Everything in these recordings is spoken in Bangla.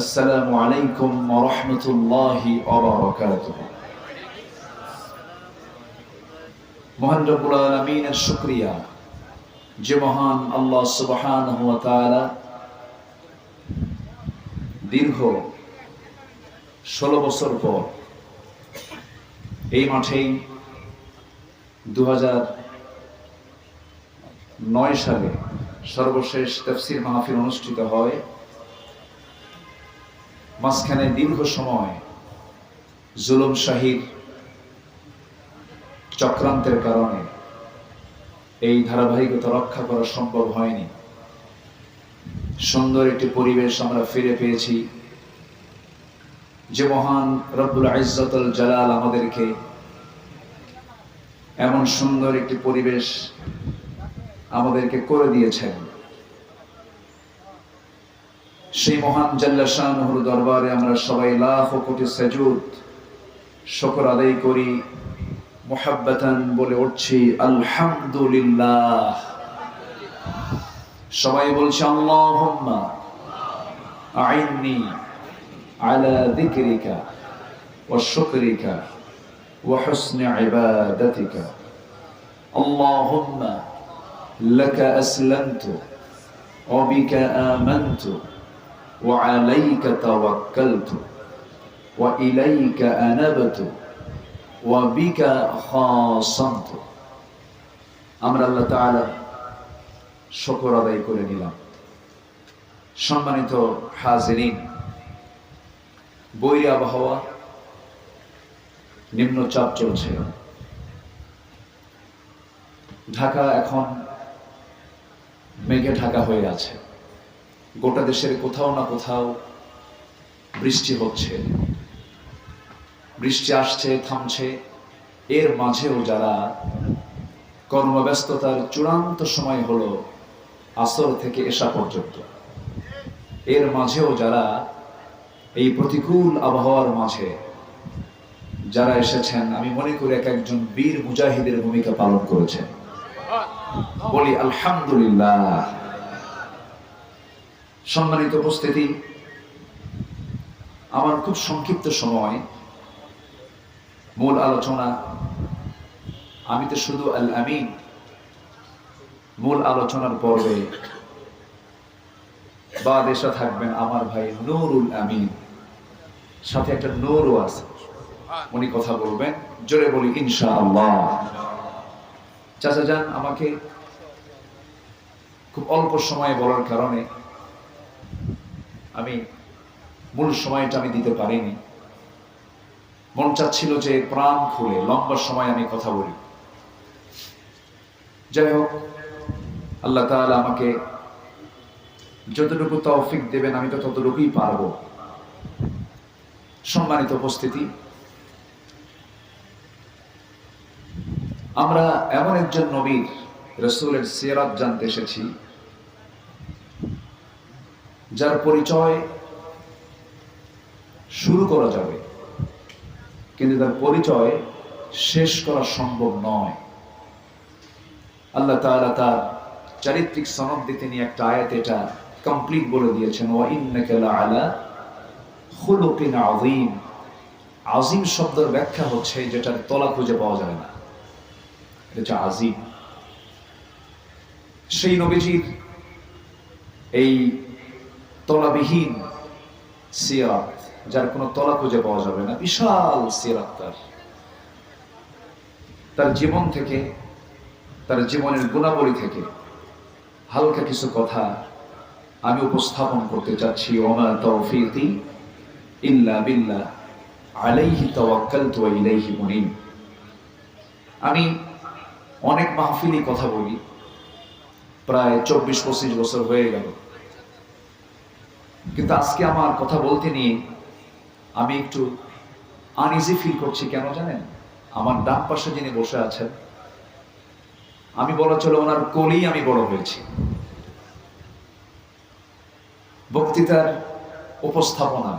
আসসালামু আলাইকুম ওয়া রাহমাতুল্লাহি ওয়া বারাকাতুহু। মহান রব্বুল আলামিনের শুকরিয়া যে মহান আল্লাহ সুবহানাহু ওয়া তাআলা দীর্ঘ 16 বছর পর এই মাঠেই 2009 সালে সর্বশেষ তাফসীর মাহফিল অনুষ্ঠিত হয়। মাঝখানে দীর্ঘ সময় জুলুম শাহীর চক্রান্তের কারণে এই ধারাবাহিকতা রক্ষা করা সম্ভব হয়নি। সুন্দর একটি পরিবেশ আমরা ফিরে পেয়েছি। যে মহান রব্বুল ইজ্জতুল জালাল আমাদেরকে এমন সুন্দর একটি পরিবেশ আমাদেরকে করে দিয়েছেন, সেই মহান জাল্লা শানুহুর দরবারে আমরা সবাই লাখ কোটি সাজুদ শুকর আদায় করি, মুহাব্বাতান বলে উঠছি আলহামদুলিল্লাহ। সবাই বলছি আল্লাহুম্মা আইন্নি আলা যিকরিকা ওয়া শুকরিকা ওয়া হুসনি ইবাদাতিকা। আল্লাহুম্মা লাকা আসলামতু ওয়া বিকা আমানতু ওয়া আলাইকা তাওয়াক্কালতু ওয়া ইলাইকা আনাবতু ওয়া বিকা খাসামতু। আমরা আল্লাহ তাআলা শুকর আদায় করে নিলাম। সম্মানিত হাজিরিন, বৈরী আবহাওয়া, নিম্নচাপ চলছে। ঢাকা এখন মেঘে ঢাকা হয়ে আছে। গোটা দেশের কোথাও না কোথাও বৃষ্টি হচ্ছে, বৃষ্টি আসছে থামছে। এর মাঝেও যারা কর্মব্যস্ততার চূড়ান্ত সময় হলো আসর থেকে এশা পর্যন্ত, এর মাঝেও যারা এই প্রতিকূল আবহাওয়ার মাঝে যারা এসেছেন, আমি মনে করি এক একজন বীর মুজাহিদের ভূমিকা পালন করেছেন। বলি আলহামদুলিল্লাহ। সম্মানিত উপস্থিতি, আমার খুব সংক্ষিপ্ত সময় মূল আলোচনা। আমি তো শুধু আল আমিন। মূল আলোচনার পর্বে বা দেশে থাকবেন আমার ভাই নুরুল আমিন, সাথে একটা নূরও আছে, উনি কথা বলবেন। জোরে বলি ইনশাআল্লাহ। চাচা যান, আমাকে খুব অল্প সময়ে বলার কারণে আমি মূল সময়টা আমি দিতে পারিনি। মন চাচ্ছিল যে প্রাণ খুলে লম্বা সময় আমি কথা বলি। যাই হোক, আল্লাহ তাআলা আমাকে যতটুকু তৌফিক দেবেন আমি তো ততটুকুই পারবো। সম্মানিত উপস্থিতি, আমরা এমন একজন নবীর রাসূলের সিরাত জানতে এসেছি যার পরিচয় শুরু করা যাবে, কিন্তু তার পরিচয় শেষ করা সম্ভব নয়। আল্লাহ তাআলা তার চারিত্রিক সনদ দিতে নিয়ে একটা আয়াত এটা কমপ্লিট বলে দিয়েছেন, ওয়া ইন্নাকা লাআলা খুলুকিন আযীম। আযীম শব্দের ব্যাখ্যা হচ্ছে যেটার তলা খুঁজে পাওয়া যায় না, এটা আযীম। সেই নবীজির এই তলাবিহীন সিরাত, যার কোনো তলা খুঁজে পাওয়া যাবে না, বিশাল সিরাত। তার জীবন থেকে, তার জীবনের গুণাবলী থেকে হালকা কিছু কথা আমি উপস্থাপন করতে চাচ্ছি। ওমা তাওফীকি ইল্লা বিল্লাহ আলাইহি তাওয়াক্কালতু ওয়া ইলাইহি মুনীব। আমি অনেক মাহফিলে কথা বলি, প্রায় 24-25 বছর হয়ে গেল, কিন্তু আজকে আমার কথা বলতে নিয়ে আমি একটু আনইজি ফিল করছি। কেন জানেন? আমার ডান পাশে যিনি বসে আছেন, আমি বলা চলে ওনার কোলেই আমি বড় হয়েছি। বক্তৃতার উপস্থাপনা,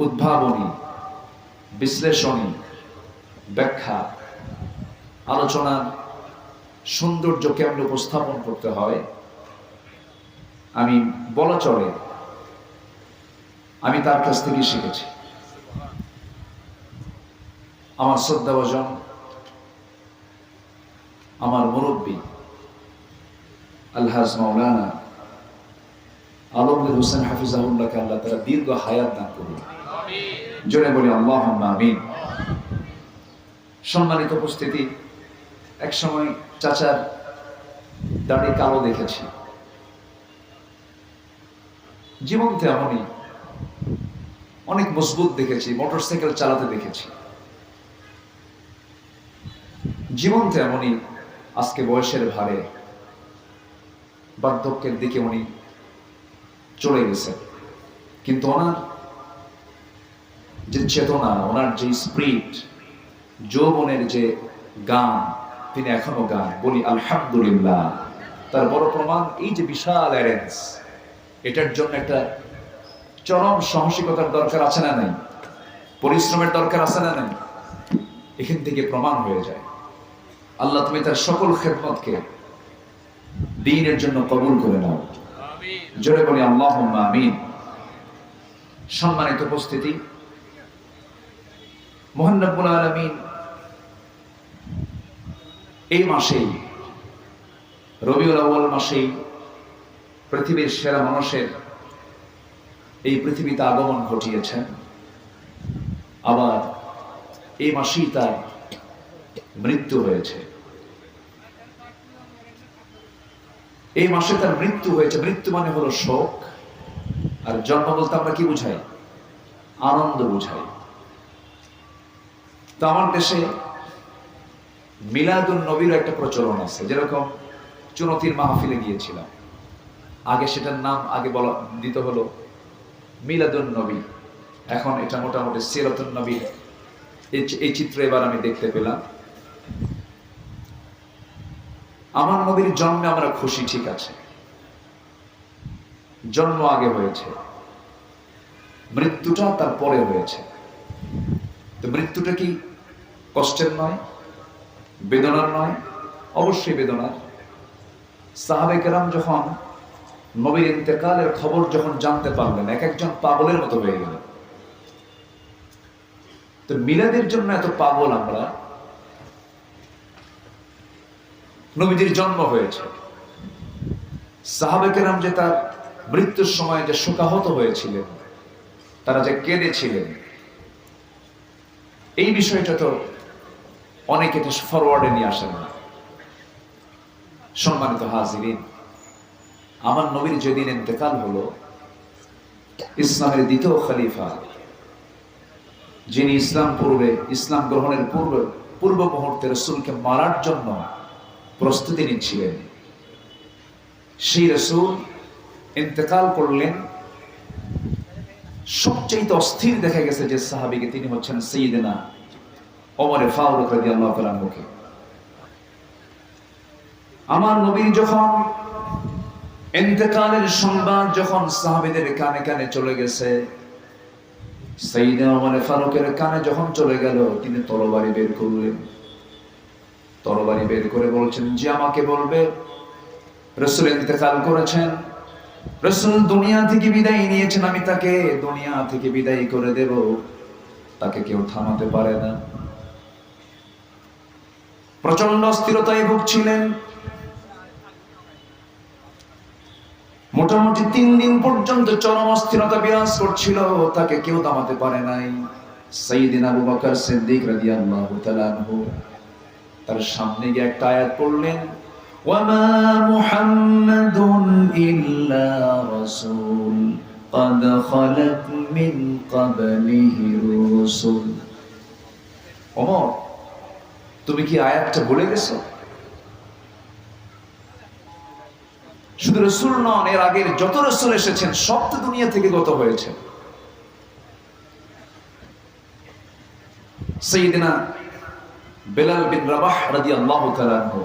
উদ্ভাবনী, বিশ্লেষণী, ব্যাখ্যা, আলোচনার সৌন্দর্য কেমন উপস্থাপন করতে হয়, আমি বলা চলে আমি তার কাছ থেকে শিখেছি। আমার শ্রদ্ধাভাজন, আমার মুরব্বী আলহাজ মাওলানা আলমগীর হোসেন হাফিজাহুল্লাহকে আল্লাহ তাআলা দীর্ঘ হায়াত দান করুন, জোরে বলি আল্লাহুম্মা আমিন। সম্মানিত উপস্থিতি, এক সময় চাচার দাড়ি কালো দেখেছি, জীবনতে এমনই অনেক মজবুত দেখেছি, মোটরসাইকেল চালাতে দেখেছি, জীবনতে এমনই আজকে বয়সের ভারে বার্ধক্যের দিকে উনি চলে গেছেন, কিন্তু ওনার যে চেতনা, ওনার যে স্পিরিট, যৌবনের যে গান, তিনি এখনো গান। বলি আলহামদুলিল্লাহ। তার বড় প্রমাণ এই যে বিশাল অ্যারেঞ্জ, এটার জন্য একটা চরম সাহসিকতার দরকার আছে না নাই? পরিশ্রমের দরকার আছে না নাই? এখান থেকে প্রমাণ হয়ে যায়। আল্লাহ তুমি তার সকল খেদমতকে দ্বীনের জন্য কবুল করে নাও, জোরে বলি আল্লাহুম্মা আমিন। সম্মানিত উপস্থিতি, মহান রব্বুল আলামিন এই মাসেই, রবিউল আউয়াল মাসেই পৃথিবীর সেরা মানুষের এই পৃথিবীতে আগমন ঘটিয়েছেন। আবার এই মাসেই তার মৃত্যু হয়েছে। এই মাসে তার মৃত্যু হয়েছে। মৃত্যু মানে হলো শোক, আর জন্ম বলতে আমরা কি বুঝাই? আনন্দ বুঝাই। তো আমার দেশে মিলাদুন নবীর একটা প্রচলন আছে। যেরকম চুনতির মাহফিলে গিয়েছিলাম, আগে সেটার নাম বলা দিতে হলো মিলাদুন নবী, এখন এটা মোটামুটি সিরাতুন নবী। এই চিত্র এবার আমি দেখতে পেলাম। আমার নবীর জন্মে আমরা খুশি, ঠিক আছে, জন্ম আগে হয়েছে, মৃত্যুটা তার পরে হয়েছে। তো মৃত্যুটা কি কষ্টের নয়, বেদনার নয়? অবশ্যই বেদনার। সাহাবে কেরাম যখন নবীর ইন্তেকালের খবর যখন জানতে পারলেন, এক একজন পাগলের মতো হয়ে গেলেন। তো মিলাদের জন্য এত পাগল আমরা। নবীজির জন্ম হয়েছে, সাহাবে কেরাম যে তার মৃত্যুর সময় যে শোকাহত হয়েছিলেন, তারা যে কেঁদেছিলেন, এই বিষয়টা তো অনেকে তো ফরওয়ার্ডে নিয়ে আসেন না। সম্মানিত হাজিরিন, আমার নবীর যেদিন ইন্তেকাল হলো, ইসলামের দ্বিতীয় খলিফা, যিনি ইসলাম গ্রহণের পূর্ব মুহূর্তে রাসূলকে মারার জন্য প্রস্তুতি নিচ্ছিলেন, সেই রাসূল ইন্তেকাল করলেন। সবচেয়ে অস্থির দেখা গেছে যে সাহাবীকে, তিনি হচ্ছেন সাইয়েদনা ওমর ফারুক রাদিয়াল্লাহু তাআলা আনহু। আমার নবী যখন ইন্তেকালের সংবাদ যখন সাহাবীদের কানে কানে চলে গেছে, সাইয়েদনা ওমর ফারুকের কানে যখন চলে গেল, তিনি তরবারি বের করলেন। তরবারি বের করে বলছেন যে আমাকে বলবে রাসূল ইন্তেকাল করেছেন, রাসূল দুনিয়া থেকে বিদায় নিয়েছেন, আমি তাকে দুনিয়া থেকে বিদায় করে দেব, তাকে কেউ থামাতে পারে না। প্রচন্ড অস্থিরতায় ভুগছিলেন। মোটামুটি 3 দিন পর্যন্ত চরম অস্থিরতা বিরাজ করছিল, তাকে কেউ থামাতে পারে নাই। সাইয়েদনা আবু বকর সিদ্দিক রাদিয়াল্লাহু তাআলা আনহু তার সামনে গিয়ে একটা আয়াত পড়লেন, ওয়ামা মুহাম্মাদুন ইল্লা রাসূল قد خلت من قبله الرسل। ওমর, তুমি কি আয়াতটা ভুলে গেছো? শুধু রাসূল নন, এর আগের যত রাসূল এসেছেন সব তো দুনিয়া থেকে গত হয়েছে। সাইয়েদনা বেলাল বিন রাবাহ রাদিয়াল্লাহু তাআলা আনহু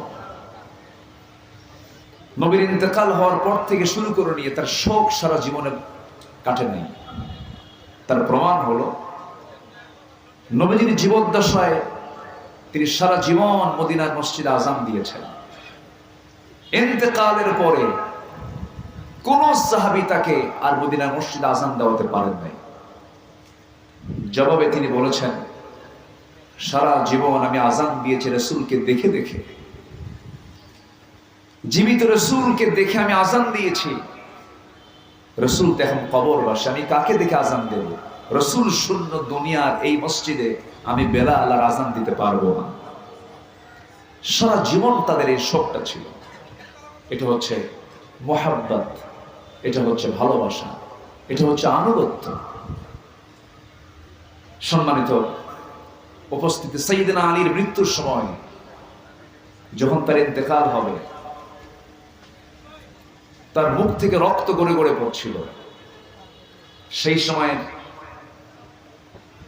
নবীর ইন্তেকাল হওয়ার পর থেকে শুরু করে নিয়ে তার শোক সারা জীবনে কাটে নাই। তার প্রমাণ হলো নবীজির জীবদ্দশায় তিনি সারা জীবন মদিনার মসজিদে আযান দিয়েছেন। ইন্তেকালের পরে কোন সাহাবী তাকে আর মদিনার মসজিদে আযান দেওয়াতে পারেন নাই। জবাবে তিনি বলেছেন, সারা জীবন আমি আজান দিয়েছি রাসূলকে দেখে দেখে, জীবিত রাসূলকে দেখে আমি আজান দিয়েছি। রাসূল তো এখন কবরবাসী, আমি কাকে দেখে আজান দেব? রাসূল শূন্য দুনিয়ার এই মসজিদে আমি বেলাল আর আজান দিতে পারবো না। সারা জীবন তাদের এই শোকটা ছিল। এটা হচ্ছে মুহাব্বত, এটা হচ্ছে ভালোবাসা, এটা হচ্ছে আনুগত্য। সম্মানিত উপস্থিতি, সাইয়েদনা আলীর মৃত্যুর সময় যখন তার ইন্তেকাল হবে, তার মুখ থেকে রক্ত গড়ে গড়ে পড়ছিল। সেই সময়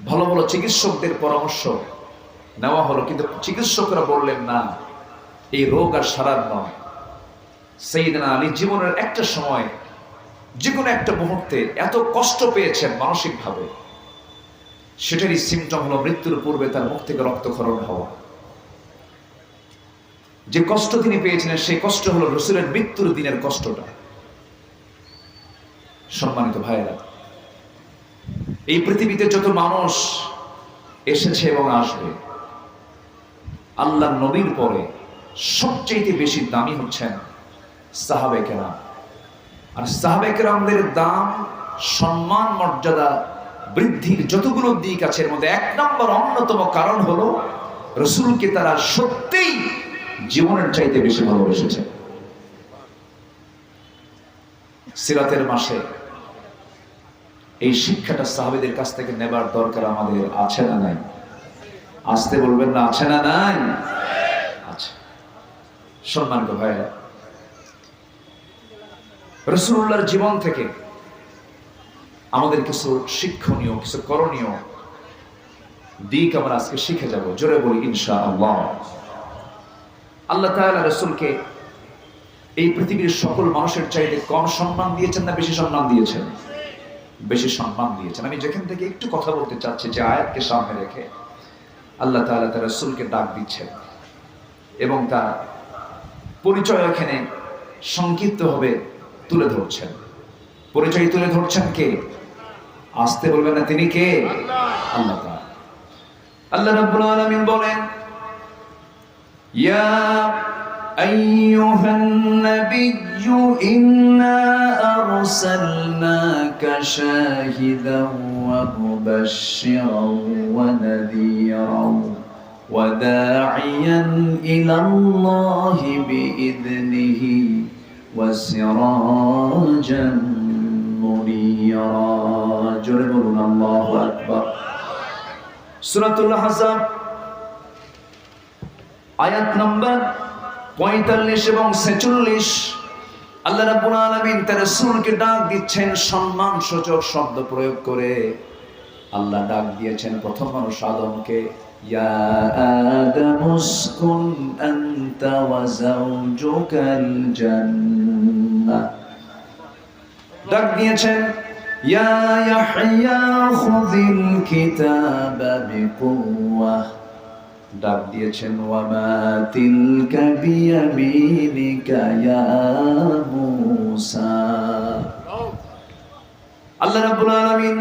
ভালো ভালো চিকিৎসকদের পরামর্শ নেওয়া হলো, কিন্তু চিকিৎসকরা বললেন না, এই রোগ আর সারার নয়। সাইয়েদনা আলী জীবনের একটা সময়, যে কোনো একটা মুহূর্তে এত কষ্ট পেয়েছেন মানসিকভাবে, সেটারই সিমটম হলো মৃত্যুর পূর্বে তার মুখ থেকে রক্তক্ষরণ হওয়া। যে কষ্ট তিনি পেয়েছিলেন সেই কষ্ট হলো রাসূলের মৃত্যুর দিনের কষ্টটা। সম্মানিত ভাইয়েরা, এই পৃথিবীতে যত মানুষ এসেছে এবং আসবে, আল্লাহর নবীর পরে সবচেয়ে বেশি দামি হচ্ছেন সাহাবে কেরাম। আর সাহাবে কেরামদের দাম, সম্মান, মর্যাদা বৃদ্ধির যতগুলো দিক আছে, এর মধ্যে এক নম্বর অন্যতম কারণ হলো রাসূলকে তারা সত্যিই জীবনের চাইতে বেশি ভালোবেসেছে। সিরাতের মাসে এই শিক্ষাটা সাহাবীদের কাছ থেকে নেবার দরকার আমাদের আছে না নাই? আসতে বলবেন না, আছে না নাই? আছে। সম্মানিত ভাইরা, রাসূলুল্লাহর জীবন থেকে আমাদের কিছু শিক্ষণীয়, কিছু করণীয় দিক আমরা আজকে শিখে যাব। জোরে বলি ইনশাআল্লাহ। আল্লাহ তাআলা রাসূলকে এই পৃথিবীর সকল মানুষের চাইতে কম সম্মান দিয়েছেন না বেশি সম্মান দিয়েছেন? বেশি সম্মান দিয়েছেন। আমি যেখান থেকে একটু কথা বলতে চাচ্ছি, যে আয়াতকে সামনে রেখে আল্লাহ তাআলা তার রাসূলকে ডাক দিচ্ছেন এবং তার পরিচয় এখানে সংক্ষিপ্তভাবে তুলে ধরছেন। পরিচয় তুলে ধরছেন কে? আসতে বলবেন না, তিনি কে? আল্লাহ তাআলা। আল্লাহ রাব্বুল আলামিন বলেন, ইয়া আইয়ুহান নাবিয়্যু ইন্না আরসালনাকা শাহিদান ওয়া মুবাশশিরান ওয়া নাযীরান ওয়া দাঈয়ান ইলাল্লাহি বিইذনিহি ওয়া সিরাজান মুনীরা। জোরে বলুন আল্লাহু আকবার। সূরাতুল আহজাব আয়াত নম্বর 45 এবং 46। আল্লাহ রাব্বুল আলামিন তার রাসূলকে ডাক দিচ্ছেন সম্মানসূচক শব্দ প্রয়োগ করে। আল্লাহ ডাক দিয়েছেন প্রথম মানুষ আদমকে, ইয়া আদামুসকুন আনতা ওয়া যাওজুকাল জান্নাহ। ডাক দিয়েছেন ইয়া ইয়াহইয়া খুযিল কিতাবা বিকুওয়াহ। ডাক দিয়েছেন ওয়া মা তিলকা বিয়ামিনিকা ইয়া মূসা। আল্লাহ রাব্বুল আলামিন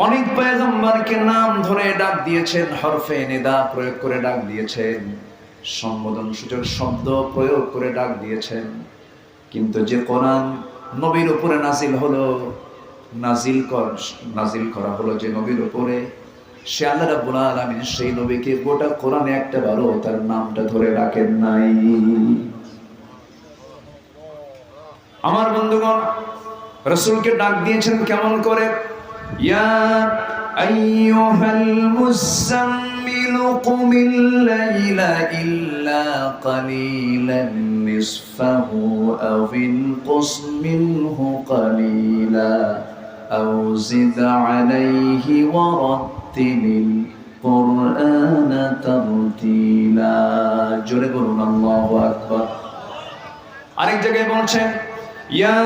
অনেক পয়গম্বরকে নাম ধরে ডাক দিয়েছেন, হরফে নিদা প্রয়োগ করে ডাক দিয়েছেন, সম্বোধন সূচক শব্দ প্রয়োগ করে ডাক দিয়েছেন। কিন্তু যে কোরআন নবীর উপরে নাজিল হলো, নাজিল করা হলো যে নবীর উপরে, সে আল্লাহ রাব্বুল আলামিন সেই নবীকে গোটা কোরআনে একটা বারও তার নামটা ধরে ডাকেন নাই। আমার বন্ধুগণ, রাসূলকে ডাক দিয়েছেন কেমন করে? ইয়া আইয়ুহাল মুযাম্মিলু কুমিল লাইলা ইল্লা কালিলান নিসফাহু আও ইনকুস মিনহু কালিলা আও জিদ আলাইহি ওয়া রাত্তিলিল কুরআনা তারতিলা। জোরে বলুন আল্লাহু আকবার। আরেক জায়গায় বলছেন ইয়া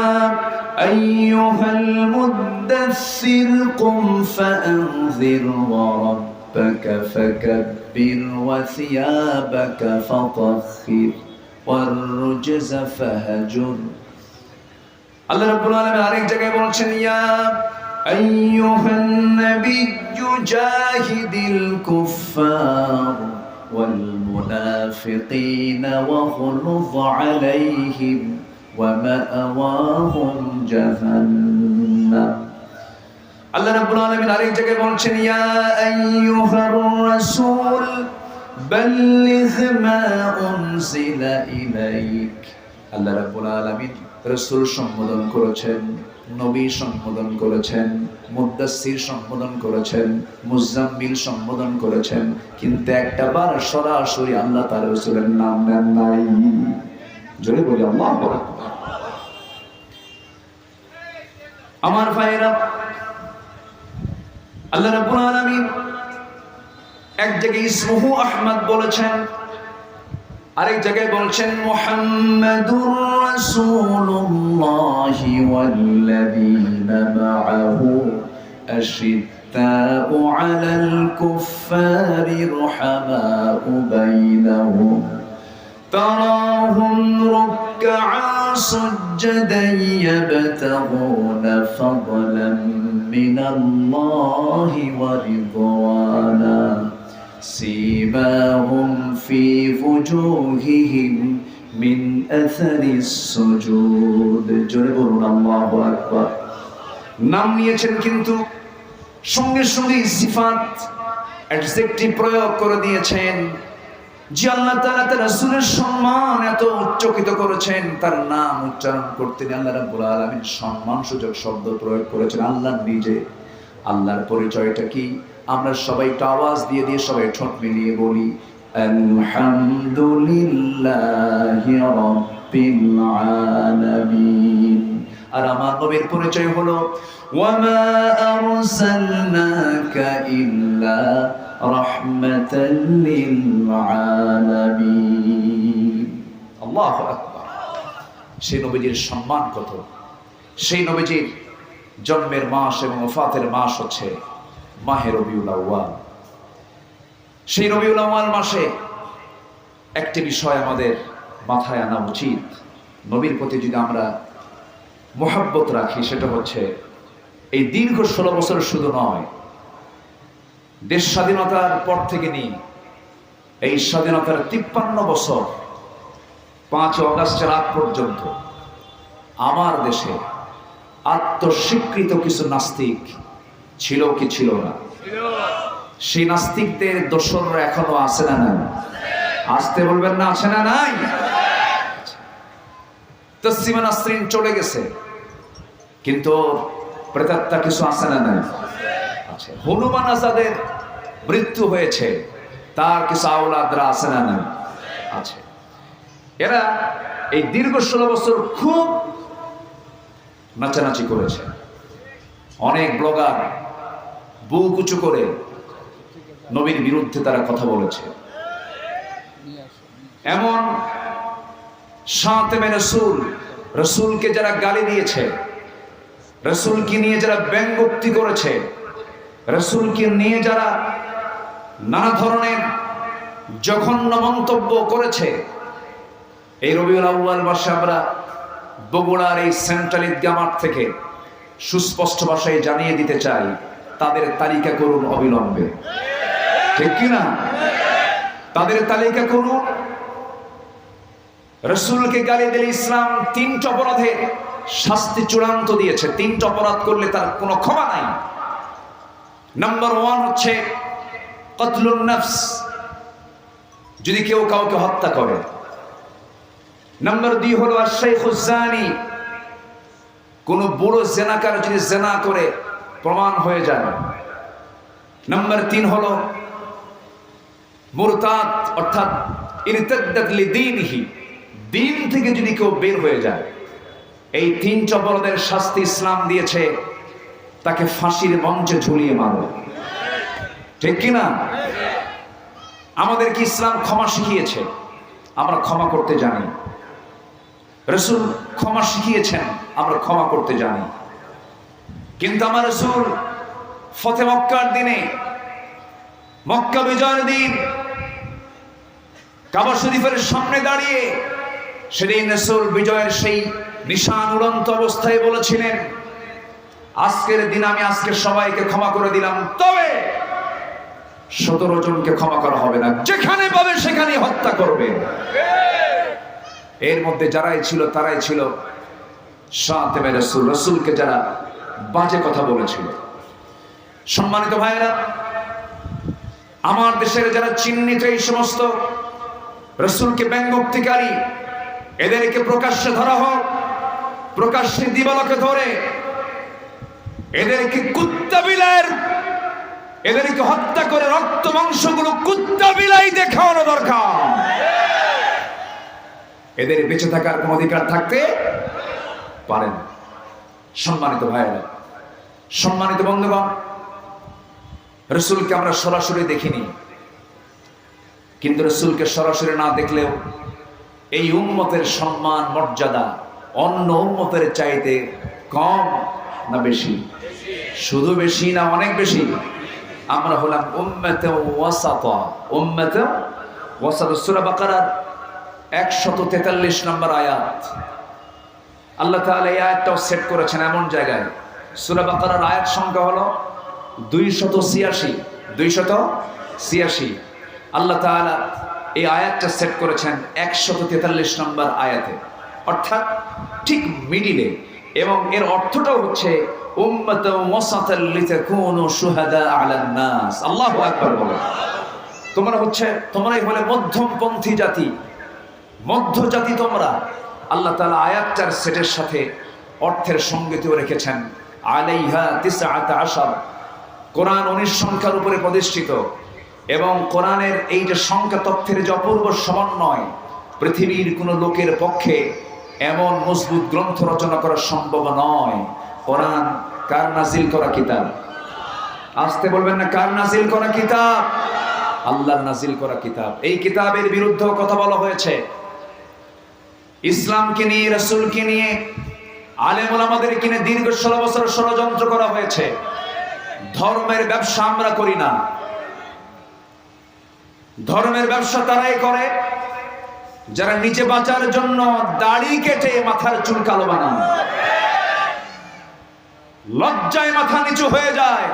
আইয়ুহাল মুদ্দাসসির কুম ফাআনযির ওয়া রাব্বাকা ফাকাব্বির ওয়া সিয়াবাকা ফাতাহহির ওয়ার রুজজা ফাহজুর। আল্লাহ রাব্বুল আলামিন আরেক জায়গায় বলছেন ইয়া আইয়ুহান নাবিয়্যু জাহিদিল কুফফার ওয়াল মুনাফিকিনা ওয়াগলুয আলাইহিম ওয়া মাআওয়াহুম জাহান্নাম। আল্লাহ রাব্বুল আলামিন আরেক জায়গায় বলছেন, ইয়া আইয়ুহার রাসূল বাল্লিগ মা উনজিলা ইলাইক। আল্লাহ রাব্বুল আলামিন রাসূল সম্বোধন করেছেন, নবী সম্বোধন করেছেন, মুদ্দাসসির সম্বোধন করেছেন, মুজাম্মিল সম্বোধন করেছেন, কিন্তু একটা বার সরাসরি আল্লাহ তার রাসূলের নাম নেন নাই। জোরে বলি আল্লাহু আকবার। আমার ভাইরা, আল্লাহ রাব্বুল আলামিন এক জায়গায় ইসমুহু আহমদ বলেছেন, আরেক জায়গায় বলছেন মুহাম্মাদুর রাসূলুল্লাহি ওয়াল্লাযীনা মাআহু আশিদ্দাউ আলাল কুফফারি রুহামাউ বাইনাহুম তারাহুম রুকআ সুজদান ইয়াবতাগুনা ফাদলান মিনাল্লাহি ওয়া রিদওয়ানা سيماهم في وجوههم من أثر السجود। জোরে বলুন আল্লাহু আকবার। নাম নিয়েছেন কিন্তু সঙ্গে সঙ্গে সিফাত অ্যাডজেক্টিভ প্রয়োগ করে দিয়েছেন। যে আল্লাহ তাআলা তার রাসূলের সম্মান এত উচ্চকিত করেছেন, তার নাম উচ্চারণ করতে আল্লাহ রাব্বুল আলামিন সম্মানসূচক শব্দ প্রয়োগ করেছেন। আল্লাহ নিজে, আল্লাহর পরিচয়টা কি? আমরা সবাই একটা আওয়াজ দিয়ে দিয়ে সবাই ঠোঁট মিলিয়ে বলি আলহামদুলিল্লাহি রাব্বিল আলামিন। আর আমার নবীর পরিচয় হলো ওয়া মা আরসালনাকা ইল্লা রাহমাতাল লিল আলামিন। আল্লাহু আকবার। সেই নবীজির সম্মান কত! সেই নবীজির জন্মের মাস এবং ওফাতের মাস হচ্ছে মাহে রবিউল আউয়াল। সেই রবিউল আউয়াল মাসে একটি বিষয় আমাদের মাথায় আনা উচিত, নবীর প্রতি যদি আমরা মহব্বত রাখি, সেটা হচ্ছে এই দীর্ঘ 16 বছর শুধু নয়, দেশ স্বাধীনতার পর থেকে নিয়ে এই স্বাধীনতার 53 বছর 5 অগাস্টের আগ পর্যন্ত আমার দেশে আত্মস্বীকৃত কিছু নাস্তিক ছিল কি ছিল না? সেই নাস্তিকদের দোসররা এখনো আছে না নাই? আসতে বলবেন না, আছে না নাই? তসলিমা নাসরিন চলে গেছে, কিন্তু প্রেতাত্মা কিছু আছে না নাই? আছে। হনুমান আজাদের মৃত্যু হয়েছে, তার কিছু আওলাদরা আছে না নাই? আছে। এরা এই দীর্ঘ 16 বছর খুব নাচানাচি করেছে। অনেক ব্লগার বুক উঁচু করে নবীর বিরুদ্ধে তারা কথা বলেছে। এমন শাতেমে রাসূল, রাসূলকে যারা গালি দিয়েছে, রাসূলকে নিয়ে যারা ব্যঙ্গোক্তি করেছে, রাসূলকে নিয়ে যারা নানা ধরনের জঘন্য মন্তব্য করেছে, এই রবিউল আউয়াল মাসে আমরা বগুড়ার এই সেন্ট্রাল ঈদগাহ মাঠ থেকে সুস্পষ্ট ভাষায় জানিয়ে দিতে চাই, তাদের তালিকা করুন অবিলম্বে। ঠিক কিনা? তাদের তালিকা করুন। রাসূলকে গালি দিলে ইসলাম 3টা অপরাধে শাস্তি চূড়ান্ত দিয়েছে। 3টা অপরাধ করলে তার কোনো ক্ষমা নাই। নাম্বার 1 হচ্ছে কতলুন নফস, যদি কেউ কাউকে হত্যা করে। নাম্বার 2 হলো আশ-শাইখুজ জানি, কোন বুড়ো জেনাকার যদি জেনা করে প্রমাণ হয়ে যায়। নাম্বার 3 হলো মুরতাদ, অর্থাৎ ইরতাদ্দাত লিদীনিহি, দিন থেকে যদি কেউ বের হয়ে যায়। এই 3 অপরাধের শাস্তি ইসলাম দিয়েছে, তাকে ফাঁসির মঞ্চে ঝুলিয়ে মারো। ঠিক কিনা? আমাদের কি ইসলাম ক্ষমা শিখিয়েছে? আমরা ক্ষমা করতে জানি। রাসূল ক্ষমা শিখিয়েছেন, আমরা ক্ষমা করতে জানি। কিন্তু আমার রাসূল ফতে মক্কার দিনে, মক্কা বিজয়ের দিন, কাবা শরীফের সামনে দাঁড়িয়ে সেদিন রাসূল বিজয়ের সেই নিশান উড়ন্ত অবস্থায় বলেছিলেন, আজকের দিন আমি আজকে সবাইকে ক্ষমা করে দিলাম, তবে 17 জনকে ক্ষমা করা হবে না, যেখানে পাবে সেখানেই হত্যা করবে। এর মধ্যে যারাই ছিল তারাই ছিল শাতিমে রাসূল, রাসূলকে যারা বাজে কথা বলেছিল। সম্মানিত ভাইরা, আমার দেশের যারা চিহ্নিত এই সমস্ত রাসূলকে ব্যঙ্গোক্তিকারী, এদেরকে প্রকাশ্যে ধরা হোক, প্রকাশ্যে দিবালোকে ধরে এদেরকে কুত্তা বিলাইয়ের, এদেরকে হত্যা করে রক্ত মাংসগুলো কুত্তা বিলাই দেখানো দরকার। এদের বেঁচে থাকার কোন অধিকার থাকতে পারে না। সম্মানিত ভাইরা, সম্মানিত বন্ধুগণ, রাসূলকে আমরা সরাসরি দেখিনি, কিন্তু রাসূলকে সরাসরি না দেখলেও এই উম্মতের সম্মান মর্যাদা অন্য উম্মতের চাইতে কম না বেশি? শুধু বেশি না অনেক বেশি? আমরা হলাম উম্মতে ওয়াসাতা। উম্মতে ওয়াসাতা, সূরা বাকারার 143 নম্বর আয়াত। আল্লাহ তাআলা এই আয়াতটাও সেট করেছেন এমন জায়গায়, সূরা বাকারার আয়াত সংখ্যা হলো 286। 286 আল্লাহ তাআলা এই আয়াতটা সেট করেছেন 143 নম্বর আয়াতে, অর্থাৎ ঠিক মিডিলে। এবং এর অর্থটাও হচ্ছে উম্মাতাও ওয়াসাতাল লিতাকুনু শুহাদা আলান নাস। আল্লাহু আকবার বলো। তোমরাই হলে মধ্যমপন্থী জাতি, মধ্য জাতি তোমরা। আল্লাহ তাআলা আয়াতটার সেটের সাথে অর্থের সঙ্গতিও রেখেছেন। আলাইহা 19, কোরআন 19 সংখ্যার উপরে প্রতিষ্ঠিত, এবং কোরআনের এই যে সংখ্যা তথ্যের যে অপূর্ব সমন্বয়, পৃথিবীর কোনো লোকের পক্ষে এমন মজবুত গ্রন্থ রচনা করা সম্ভব নয়। কোরআন কার নাজিল করা কিতাব? আসতে বলবেন না, কার নাজিল করা কিতাব? আল্লাহর নাজিল করা কিতাব। এই কিতাবের বিরুদ্ধে কথা বলা হয়েছে। ইসলামকে নিয়ে, রাসূলকে নিয়ে, আলেম ওলামাদেরকে নিয়ে দীর্ঘ 16 বছর ষড়যন্ত্র করা হয়েছে। ধর্মের ব্যবসা আমরা করি না। ধর্মের ব্যবসা তারাই করে যারা নিজে বাঁচার জন্য দাড়ি কেটে মাথার চুল কালো বানান, লজ্জায় মাথা নিচু হয়ে যায়,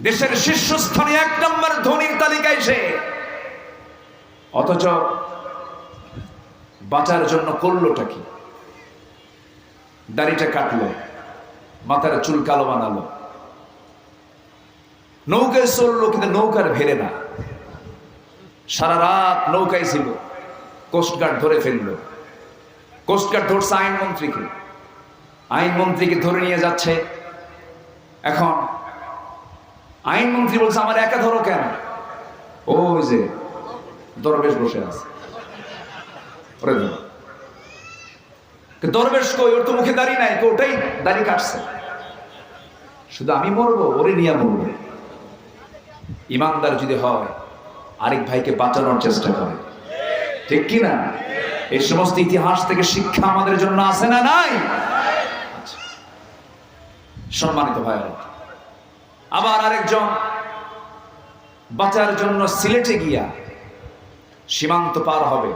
দেশের শীর্ষস্থানে 1 নম্বর ধনীর তালিকায় সে, অথচ বাঁচার জন্য করলোটা কি? দাড়িটা কাটলো, মাথার চুল কালো বানালো, নৌকায় চললো, কিন্তু নৌকার ভেড়ে না। সারা রাত নৌকায় ছিল, কোস্টগার্ড ধরে ফেললো। কোস্টগার্ড ধরছে আইনমন্ত্রীকে, আইনমন্ত্রীকে ধরে নিয়ে যাচ্ছে। এখন আইনমন্ত্রী বলছে, আমার একা ধরো কেন? ওই যে দরবেশ বসে আছে, ওরে ধরো। দরবেশ কই? ওর তো মুখে দাড়ি নাই, তো ওটাই দাড়ি কাটছে। শুধু আমি মরবো, ওরে নিয়ে মরবো। ইমানদার যদি হয় আরেক ভাইকে বাঁচানোর চেষ্টা করে, ঠিক কি না? এই সমস্ত ইতিহাস থেকে শিক্ষা আমাদের জন্য আছে না নাই? সম্মানিত ভাইরা, আবার আরেকজন বাঁচার জন্য সিলেটে গিয়া সীমান্ত পার হবে,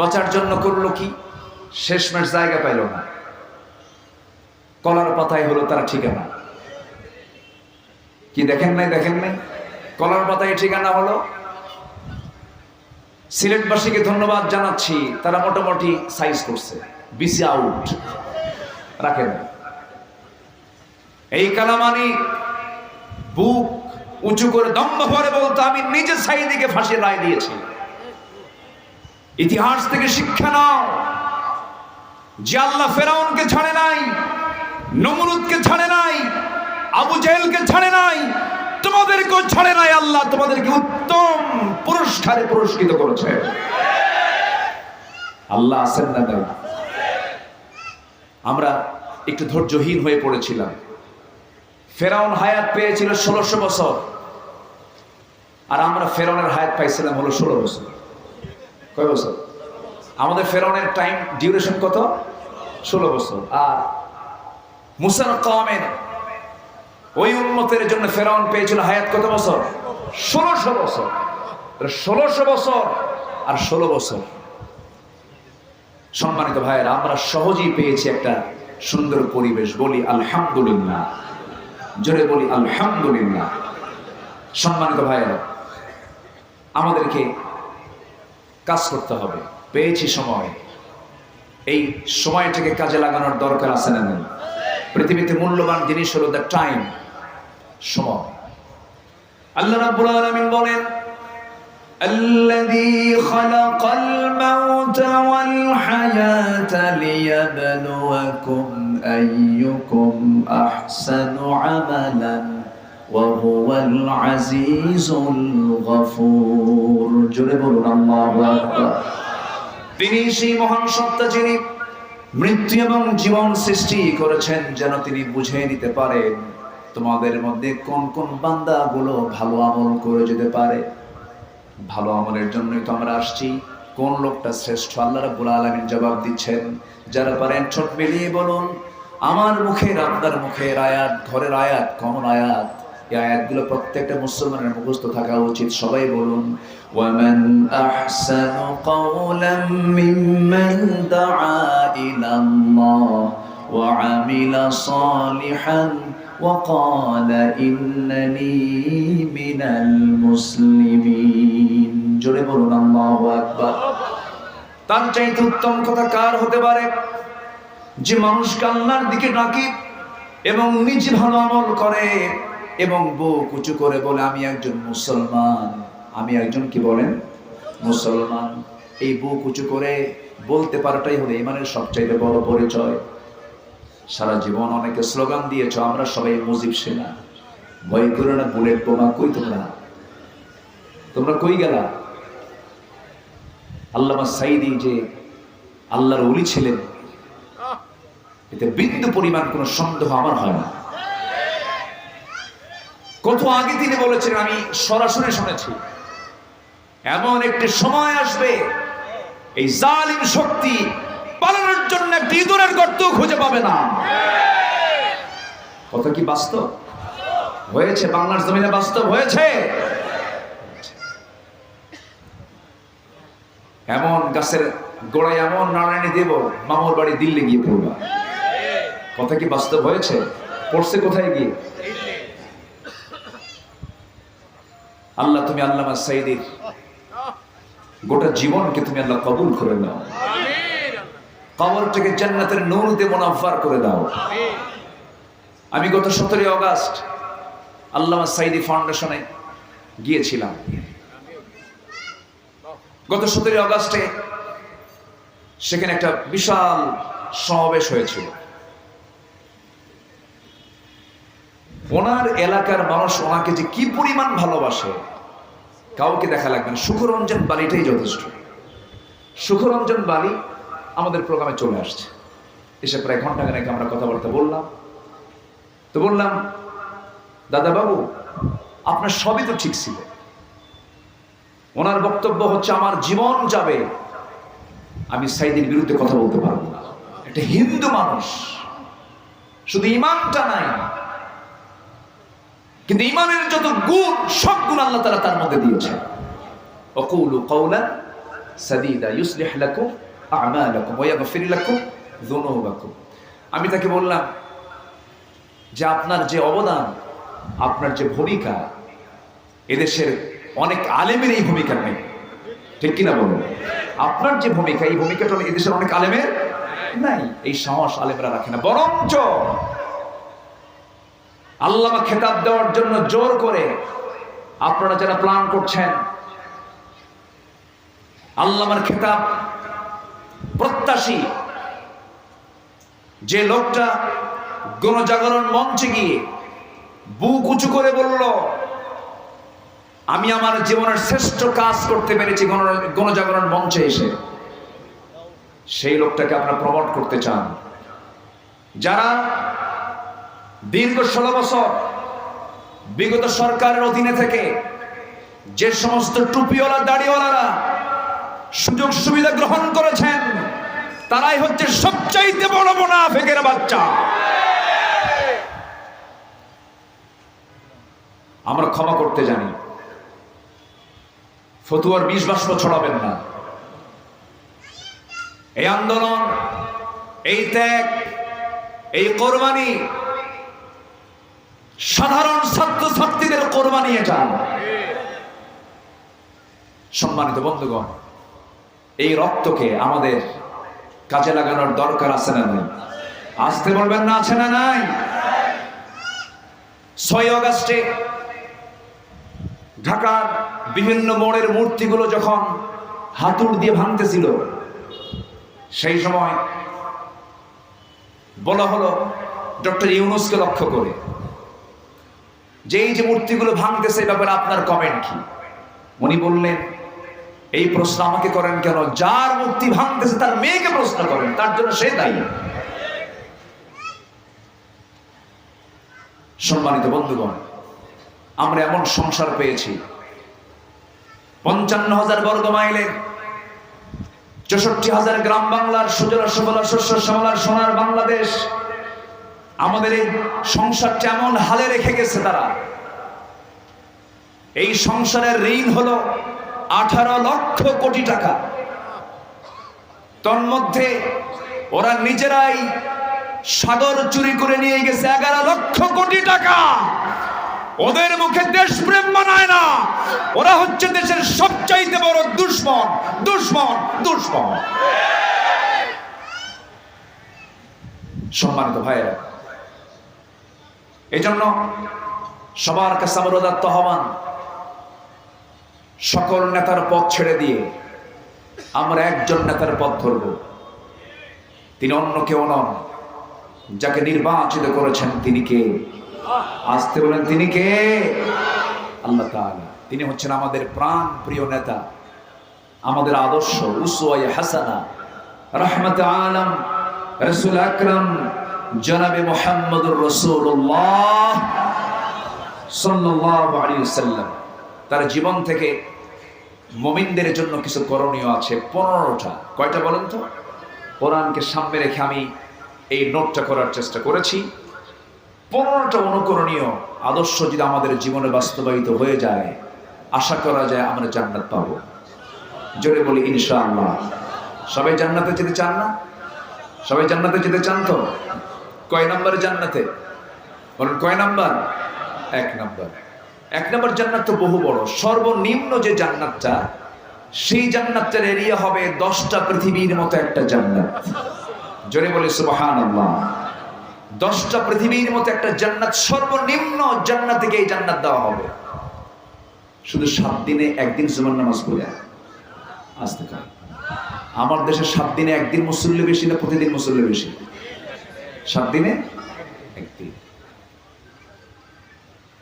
বাঁচার জন্য করলো কি? শেষমেশ জায়গা পাইল না, কলার পাতায় হলো তার ঠিকানা। কি দেখেন নাই? দেখেন নাই? কলার পাতায় ঠিকানা হলো। সিলেটবাসীকে ধন্যবাদ জানাচ্ছি, তারা মোটামুটি সাইজ করছে, বিসি আউট রাখেন। এই কালামানি বুক উঁচু করে দম্ভ ভরে বলতো, আমি নিজে সাইদিকে ফাঁসির রায় দিয়েছি। ইতিহাস থেকে শিক্ষা নাও যে আল্লাহ ফেরাউনকে ছাড়ে নাই, নমরুদকে ছাড়ে নাই, আবু জেহেলকে ছাড়ে নাই, তোমাদেরকেও ছাড়ে নাই। আল্লাহ তোমাদেরকে উত্তম পুরস্কারে পুরস্কৃত করেছে। আল্লাহ আছেন না? নাই? আমরা একটু ধৈর্যহীন হয়ে পড়েছিলাম। ফেরাউন হায়াত পেয়েছিল 1600 বছর, আর আমরা ফেরাউনের হায়াত পাইছিলাম হলো 16 বছর। কয় বছর? আমাদের ফেরাউনের টাইম ডিউরেশন কত? 16 বছর। আর মুসার কওমের ওই উম্মতের জন্য ফেরাউন পেয়েছিল হায়াত কত বছর? 1600 বছর। 1600 বছর আর 16 বছর সম্মানিত ভাইয়েরা, আমরা সহজেই পেয়েছি একটা সুন্দর পরিবেশ। বলি আলহামদুলিল্লাহ, জোরে বলি আলহামদুলিল্লাহ। সম্মানিত ভাইয়েরা, আমাদেরকে কাজ করতে হবে। পেয়েছি সময়, এই সময়টাকে কাজে লাগানোর দরকার আছে না নেই? পৃথিবীতে মূল্যবান জিনিস হলো দ্য টাইম, সময়। আল্লাহ রাব্বুল আলামিন বলেন, الذي خلق الموت والحياة ليبلوكم أيكم أحسن عملا وهو العزيز الغفور জোরে বলুন আল্লাহু আকবার। তিনি সেই মহান সত্তা যিনি মৃত্যু এবং জীবন সৃষ্টি করেছেন যেন তিনি বুঝে নিতে পারেন তোমাদের মধ্যে কোন কোন বান্দাগুলো ভালো আমল করে যেতে পারে। ভালো আমলের জন্যই তো আমরা আসছি। কোন লোকটা শ্রেষ্ঠ? আল্লাহ রাব্বুল আলামিন জবাব দিচ্ছেন, যারা পারেন ঠোঁট মিলিয়ে বলুন, আমার মুখের আপনার মুখের আয়াত, ঘরের আয়াত, কমন আয়াত। এই আয়াতগুলো প্রত্যেকটা মুসলমানের মুখস্থ থাকা উচিত। সবাই বলুন, ওয়ামান আহসানু কাওলাম মিম্মান দাআ ইলাল্লাহ ওয়া আমিলা সালিহান وقال إنني من المسلمين জোরে বলুন আল্লাহু আকবার। তার চাইতে উত্তম কথা কার হতে পারে যে মানুষকে আল্লাহর দিকে ডাকে এবং নিজে ভালো আমল করে এবং বুক উঁচু করে বলে আমি একজন মুসলমান, আমি একজন কি বলেন মুসলমান। এই বুক উঁচু করে বলতে পারাটাই হলো ঈমানের সবচেয়ে বড় পরিচয়। সারা জীবন অনেকে স্লোগান দিয়েছ, আমরা সবাই মুজিব সেনা, ভয় করে না বুলেট বোমা। কই তোমরা কই গেলা? আল্লামা সাইদি যে আল্লাহর ওলি ছিলেন, এতে বিন্দু পরিমাণ কোনো সন্দেহ আমার হয় না। কত আগে তিনি বলেছিলেন, আমি সরাসরি শুনেছি, এমন একটি সময় আসবে এই জালিম শক্তি পালানোর জন্য একটি ইঁদুরের গর্ত খুঁজে পাবে না। কথা কি বাস্তব হয়েছে? বাংলার জমিনে বাস্তব হয়েছে। এমন গাছের গোড়ায় এমন নারায়ণী দেব, মামুর বাড়ি দিল্লি গিয়ে পড়বা। কথা কি বাস্তব হয়েছে? পড়ছে কোথায় গিয়ে? আল্লাহ তুমি আল্লামা সাইদির গোটা জীবনকে তুমি আল্লাহ কবুল করে নাও, কবরটাকে জান্নাতের নূর দিয়ে মুনাফফার করে দাও। আমি গত 17 আগস্ট আল্লামা সাইদি ফাউন্ডেশনে গিয়েছিলাম। গত 17 আগস্টে সেখানে একটা বিশাল সমাবেশ হয়েছিল। ওনার এলাকার মানুষ ওনাকে যে কি পরিমাণ ভালোবাসে কাউকে দেখা লাগবে না। সুখরঞ্জন বালিটাই যথেষ্ট। সুখরঞ্জন বালি আমাদের প্রোগ্রামে চলে আসছে। এসে প্রায় ঘন্টাখানেক আমরা কথাবার্তা বললাম। তো বললাম, দাদা বাবু আপনার সবই তো ঠিক ছিল। ওনার বক্তব্য হচ্ছে, আমার জীবন যাবে, আমি সাইদির বিরুদ্ধে কথা বলতে পারবো না। একটা হিন্দু মানুষ, শুধু ইমানটা নাই, কিন্তু ইমানের যত গুণ সব গুণ আল্লাহ তাআলা তার মধ্যে দিয়েছেন। ওয়াকুলু কাওলান সাদীদা ইউসলিহ লাকুম আ'মালাকুম ওয়া ইয়াগফির লাকুম যুনুবাকুম। আমি তাকে বললাম যে আপনার যে অবদান, আপনার যে ভূমিকা, এদেশের অনেক আলেমের এই ভূমিকা নেই, ঠিক কিনা বলুন? আপনার যে ভূমিকা, এই ভূমিকাটা এদেশের অনেক আলেমের নাই। এই সাহস আলেমরা রাখে না, বরঞ্চ আল্লামা খেতাব দেওয়ার জন্য জোর করে আপনারা যারা প্ল্যান করছেন, আল্লামার খেতাব প্রত্যাশী যে লোকটা গণজাগরণ মঞ্চে গিয়ে বুক উঁচু করে বলল, আমি আমার জীবনের শ্রেষ্ঠ কাজ করতে পেরেছি গণজাগরণ মঞ্চে এসে, সেই লোকটাকে আপনারা প্রমোট করতে চান। যারা দীর্ঘ 16 বছর বিগত সরকারের অধীনে থেকে যে সমস্ত টুপিওয়ালা দাড়িওয়ালারা সুযোগ সুবিধা গ্রহণ করেছেন, তারাই হচ্ছে সবচাইতে বড় মুনাফিকের বাচ্চা। আমরা ক্ষমা করতে জানি, ফতুয়ার 20 বাষ্প ছড়াবেন না। এই আন্দোলন, এই ত্যাগ, এই কোরবানি সাধারণ ছাত্রছাত্রীদের কোরবানি এটা। সম্মানিত বন্ধুগণ, এই রক্তকে আমাদের কাজে লাগানোর দরকার আছে না নাই? আসতে বলবেন না, আছে না নাই? 6 আগস্টে ঢাকার বিভিন্ন মোড়ের মূর্তিগুলো যখন হাতুড় দিয়ে ভাঙতেছিল, সেই সময় বলা হলো ডক্টর ইউনূসকে লক্ষ্য করে যে এই যে মূর্তিগুলো ভাঙতেছে এই ব্যাপারে আপনার কমেন্ট কি? উনি বললেন, এই প্রশ্ন আমাকে করেন কেন? যার মূর্তি ভাঙতেছে তার মেয়েকে প্রশ্ন করেন, তার জন্য সে দায়ী। সম্মানিত বন্ধুগণ, আমরা এমন সংসার পেয়েছি 55,000 বর্গ মাইলের 64,000 গ্রাম বাংলার সুজলা সুফলা শস্য শ্যামলার সোনার বাংলাদেশ। আমাদের এই সংসারটা এমন হালে রেখে গেছে তারা। এই সংসারের ঋণ হলো 18 লক্ষ কোটি টাকা। তন্মধ্যে ওরা নিজেরাই সাগর চুরি করে নিয়ে গেছে 11 লক্ষ কোটি টাকা। ওদের মুখে দেশপ্রেম মানায় না, ওরা হচ্ছে দেশের সবচাইতে বড় দুশমন, দুশমন, দুশমন। সম্মানিত ভাইয়েরা, এই জন্য সবার কাছে আমার উদাত্ত আহ্বান, সকল নেতার পথ ছেড়ে দিয়ে আমরা একজন নেতার পথ ধরব। তিনি অন্য কেউ নন, যাকে নির্বাচিত করেছেন তিনি কে? আসতে বলেন, তিনি কে? আল্লাহ তাআলা। তিনি হচ্ছেন আমাদের প্রাণ প্রিয় নেতা, আমাদের আদর্শ, উসওয়ায়ে হাসানা, রাহমাতে আলাম, রাসূল আকরাম জনাবে মুহাম্মদুর রাসূলুল্লাহ সাল্লাল্লাহু আলাইহি ওয়াসাল্লাম। তার জীবন থেকে মুমিনদের জন্য কিছু করণীয় আছে 15টা। কয়টা বলেন তো? কোরআনকে সামনে রেখে আমি এই নোটটা করার চেষ্টা করেছি। 15টা অনুকরণীয় আদর্শ যদি আমাদের জীবনে বাস্তবায়িত হয়ে যায়, আশা করা যায় আমরা জান্নাত পাবো। জোরে বলি ইনশাআল্লাহ। সবাই জান্নাতে যেতে চান না? সবাই জান্নাতে যেতে চান তো? কয় নম্বরে জান্নাতে বলেন? কয় নাম্বার? 1 নাম্বার। 1 নাম্বার জান্নাত তো বহু বড়। সর্বনিম্ন যে জান্নাতটা, সেই জান্নাতটার এরিয়া হবে 10টা পৃথিবীর মতো একটা জান্নাত। জোরে বলি সুবহানাল্লাহ। 10টা পৃথিবীর মতো একটা জান্নাত, সর্বনিম্ন জান্নাত থেকে এই জান্নাত দেওয়া হবে। শুধু 7 দিনে 1 দিন জুমার নামাজ পড়ে আসতে পারে। আমার দেশে 7 দিনে 1 দিন মুসল্লি বেশি না প্রতিদিন মুসল্লি বেশি? 7 দিনে 1 দিন।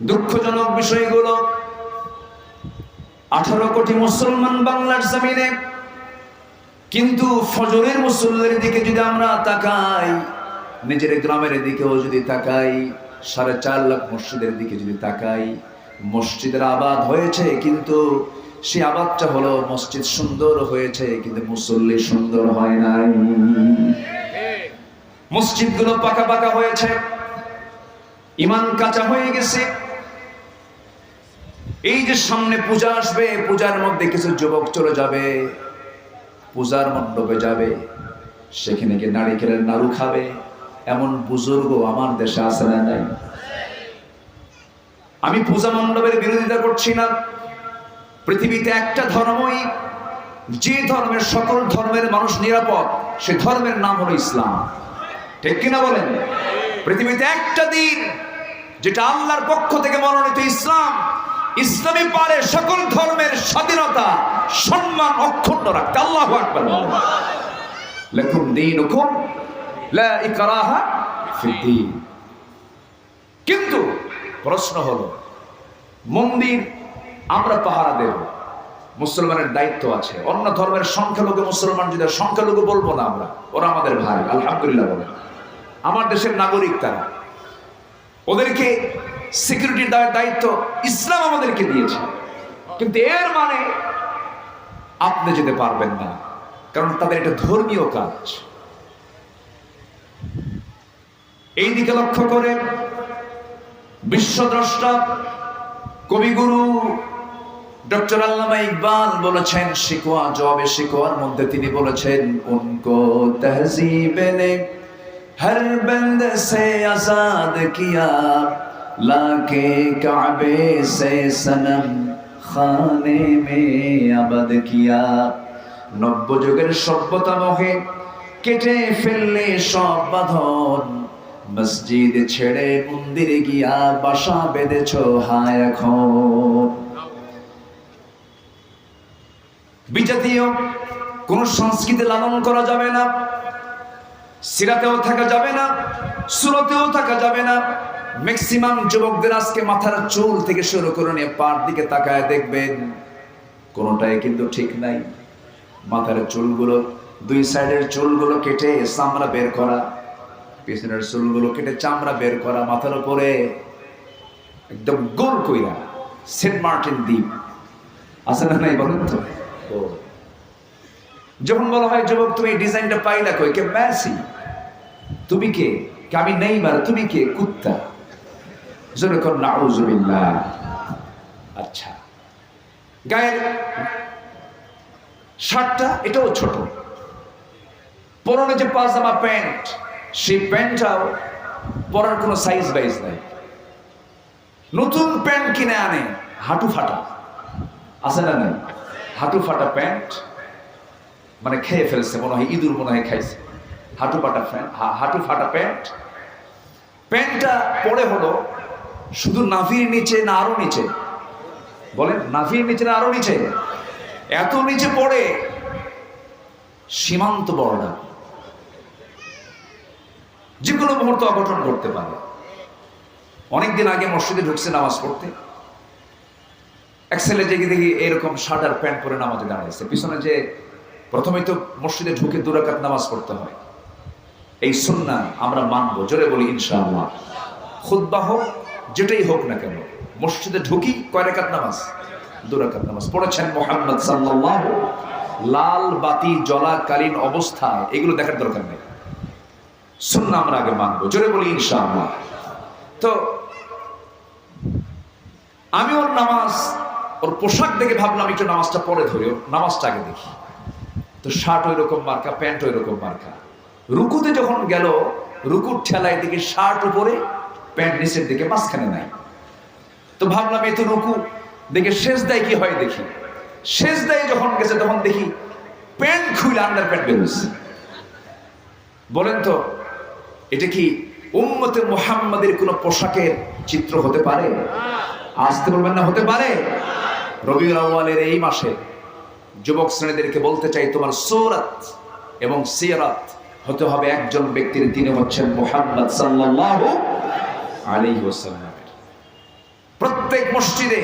দুঃখজনক বিষয়গুলো, 18 কোটি মুসলমান বাংলার জমিনে, কিন্তু ফজরের মুসল্লির দিকে যদি আমরা তাকাই, নিজের গ্রামের দিকেও যদি তাকাই, 4.5 লাখ মসজিদের দিকে যদি তাকাই, মসজিদের আবাদ হয়েছে, কিন্তু সে আবাদটা হলো মসজিদ সুন্দর হয়েছে কিন্তু মুসল্লি সুন্দর হয় নাই। মসজিদগুলো পাকা পাকা হয়েছে, ইমান কাঁচা হয়ে গেছে। এই যে সামনে পূজা আসবে, পূজার মধ্যে কিছু যুবক চলে যাবে, পূজার মণ্ডপে যাবে, সেখানে গিয়ে নারিকেলের নাড়ু খাবে। এমন বুজুর্গ আমার দেশে আছে না নাই? আমি পূজা মণ্ডপের বিরোধিতা করছি না। পৃথিবীতে একটা ধর্মই, যে ধর্মের সকল ধর্মের মানুষ নিরাপদ, সে ধর্মের নাম হলো ইসলাম। ঠিক কিনা বলেন? পৃথিবীতে একটা দিন যেটা আল্লাহর পক্ষ থেকে মনোনীত ইসলাম। ইসলামই পারে সকল ধর্মের স্বাধীনতা, সম্মান অক্ষুণ্ণ রাখতে। আল্লাহু আকবার। লাকুম দীনুকুম লা ইকরাহা ফিদ্দীন। কিন্তু প্রশ্ন হলো, মন্দির আমরা পাহারা দেব, মুসলমানের দায়িত্ব আছে। অন্য ধর্মের সংখ্যালঘু মুসলমান যদি, সংখ্যালঘু বলবো না আমরা, ওরা আমাদের ভাই, আলহামদুলিল্লাহ বলেন, আমার দেশের নাগরিক তারা। ওদেরকে সিকিউরিটির দায়িত্ব ইসলাম আমাদেরকে দিয়েছে। কিন্তু এর মানে আপনি যেতে পারবেন না, কারণ তাদের এটা ধর্মীয় কাজ। এই দিকে লক্ষ্য করে বিশ্বদ্রষ্টা কবিগুরু ডক্টর আল্লামা ইকবাল বলেছেন শিকওয়া জবাবে শিকওয়ার মধ্যে তিনি বলেছেন উनको तहजीब ने हर बंद से आजाद किया लाके काबे से सनम खाने में आबाद किया নব্য যুগের সভ্যতা মোহে কেটে ফেললে সব বাঁধন মসজিদ ছেড়ে মন্দিরে গিয়া বাসা বেঁধেছো হায় এখন বিজাতীয় কোন সংস্কৃতি লালন করা যাবে না, সিরাতেও থাকা যাবে না, সুরতেও থাকা যাবে না। ম্যাক্সিমাম যুবকদের আজকে মাথার চুল থেকে শুরু করে নিয়ে পার দিকে তাকায় দেখবেন কোনটাই কিন্তু ঠিক নাই। মাথার চুলগুলো দুই সাইডের চুলগুলো কেটে চামড়া বের করা, পিছনের চুলগুলো কেটে চামড়া বের করা, মাথার উপরে একদম গোল কইরা সেন্ট মার্টিন দ্বীপ আছে না নাই বলেন তো? যখন বলা হয় যুবক তুমি এই ডিজাইনটা পাইলা কই? কে মেসি? তুমি কে? আমি নেইমার। তুমি কে? কুত্তা। জোরে কর নাউজুবিল্লাহ। আচ্ছা, গায়ের শার্টটা এটাও ছোট, পরনে যে পাজামা প্যান্ট সেই প্যান্টটাও পরার কোনো সাইজ বাইজ নাই। নতুন প্যান্ট কিনে আনে হাঁটু ফাটা, আছে না নাই? হাঁটু ফাটা প্যান্ট, মানে খেয়ে ফেলছে মনে হয়, ইঁদুর মনে হয় খাইছে। হাঁটু ফাটা প্যান্ট। প্যান্টটা পরে হলো শুধু নাভির নিচে না আরো নিচে? বলেন, নাভির নিচে না আরো নিচে? এত নিচে পড়ে সীমান্ত বর্ডার, যে কোনো মুহূর্তে অঘটন ঘটতে পারে। অনেকদিন আগে মসজিদে ঢুকছে নামাজ পড়তে, এক ছেলে জেগে দেখি এরকম শার্ট আর প্যান্ট পরে নামাজে দাঁড়াইছে। পিছনে যে প্রথমেই তো মসজিদে ঢুকে 2 রাকাত নামাজ পড়তে হয়, এই সুন্নাহ আমরা মানবো। জোরে বলি ইনশাআল্লাহ। খুতবা হোক যেটাই হোক না কেন, মসজিদে ঢুকি কয় রাকাত নামাজ? 2 রাকাত নামাজ পড়েছেন মুহাম্মদ সাল্লাল্লাহু। লাল বাতি জ্বলাকালীন অবস্থায় এগুলো দেখার দরকার নেই, সুন্নাহ আমরা আগে মানবো। জোরে বলি ইনশাআল্লাহ। তো আমি ওর নামাজ, ওর পোশাক দেখে ভাবলাম একটু নামাজটা পরে ধরে নামাজটা আগে দেখি। তো শার্ট ওই রকম মার্কা, প্যান্ট ওই রকম মার্কা। রুকুতে যখন গেল, রুকুর ঠেলায় দিকে শার্ট উপরে, প্যান্ট নিচের দিকে, মাঝখানে নাই। তো ভাবলাম এই তো রুকু, দেখে সেজদায় কি হয় দেখি। সেজদায় যখন গেছে তখন দেখি প্যান্ট খুলে আন্ডার প্যান্ট বেরোচ্ছে। বলেন তো এটা কি উম্মতে মুহাম্মাদের কোন পোশাকের চিত্র হতে পারে? আসতে বলবেন না হতে পারে? রবিউল আউয়ালের এই মাসে যুবক শ্রেণীদেরকে বলতে চাই, তোমার সূরাত এবং সিরাত হতে হবে একজন ব্যক্তির, তিনি হচ্ছেন মুহাম্মদ সাল্লাল্লাহু আলাইহি ওয়াসাল্লাম। প্রত্যেক মসজিদে,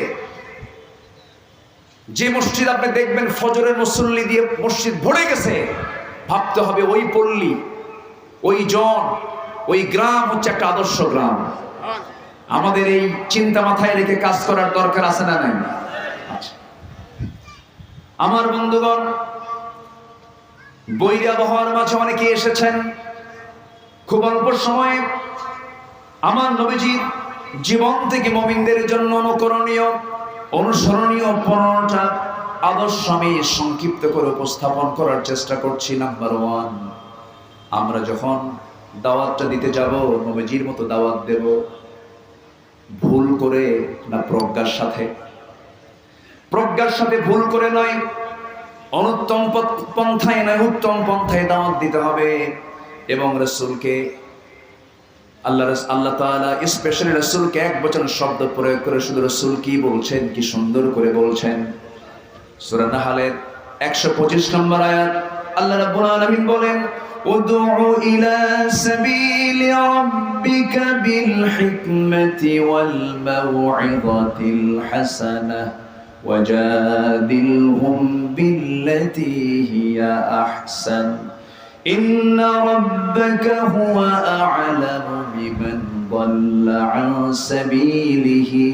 যে মসজিদ আপনি দেখবেন ফজরের মুসল্লি দিয়ে মসজিদ ভরে গেছে, ভাবতে হবে ওই পল্লী, ওই জন, ওই গ্রাম হচ্ছে একটা আদর্শ গ্রাম। আমাদের এই চিন্তা মাথায় রেখে কাজ করার দরকার আছে না নাই? আচ্ছা, আমার বন্ধুগণ, বৈরী আবহাওয়ার মাঝে অনেকে এসেছেন। খুব অল্প সময়ে আমার নবীজির জীবন থেকে মুমিনদের জন্য অনুকরণীয়, অনুসরণীয় 15টা আদর্শ আমি সংক্ষিপ্ত করে উপস্থাপন করার চেষ্টা করছি। নাম্বার 1, আমরা যখন দাওয়াতটা দিতে যাব, নবীজির মতো দাওয়াত দেব, ভুল করে না প্রজ্ঞার সাথে? প্রজ্ঞার সাথে ভুল করে নয়, অনুত্তম পন্থায় নয়, উত্তম পন্থায় দাওয়াত দিতে হবে। এবং রাসূলকে আল্লাহ তাআলা স্পেশালি রাসূলকে এক বচন শব্দ প্রয়োগ করে শুধু রাসূল কি বলছেন, কি সুন্দর করে বলছেন। সূরা নাহলের 125 নম্বর আয়াত আল্লাহ রাব্বুল আলামিন বলেন, উদউ ইলা সাবিলি রাব্বিকা বিল হিকমাতি ওয়াল মাউইযাতিল হাসানাহ ওয়াজাদিলহুম বিল্লাতী হিয়া আহসান ইন্না রাব্বাকা হুয়া আ'লামু বিমান দাল্লা আন সাবিলিহি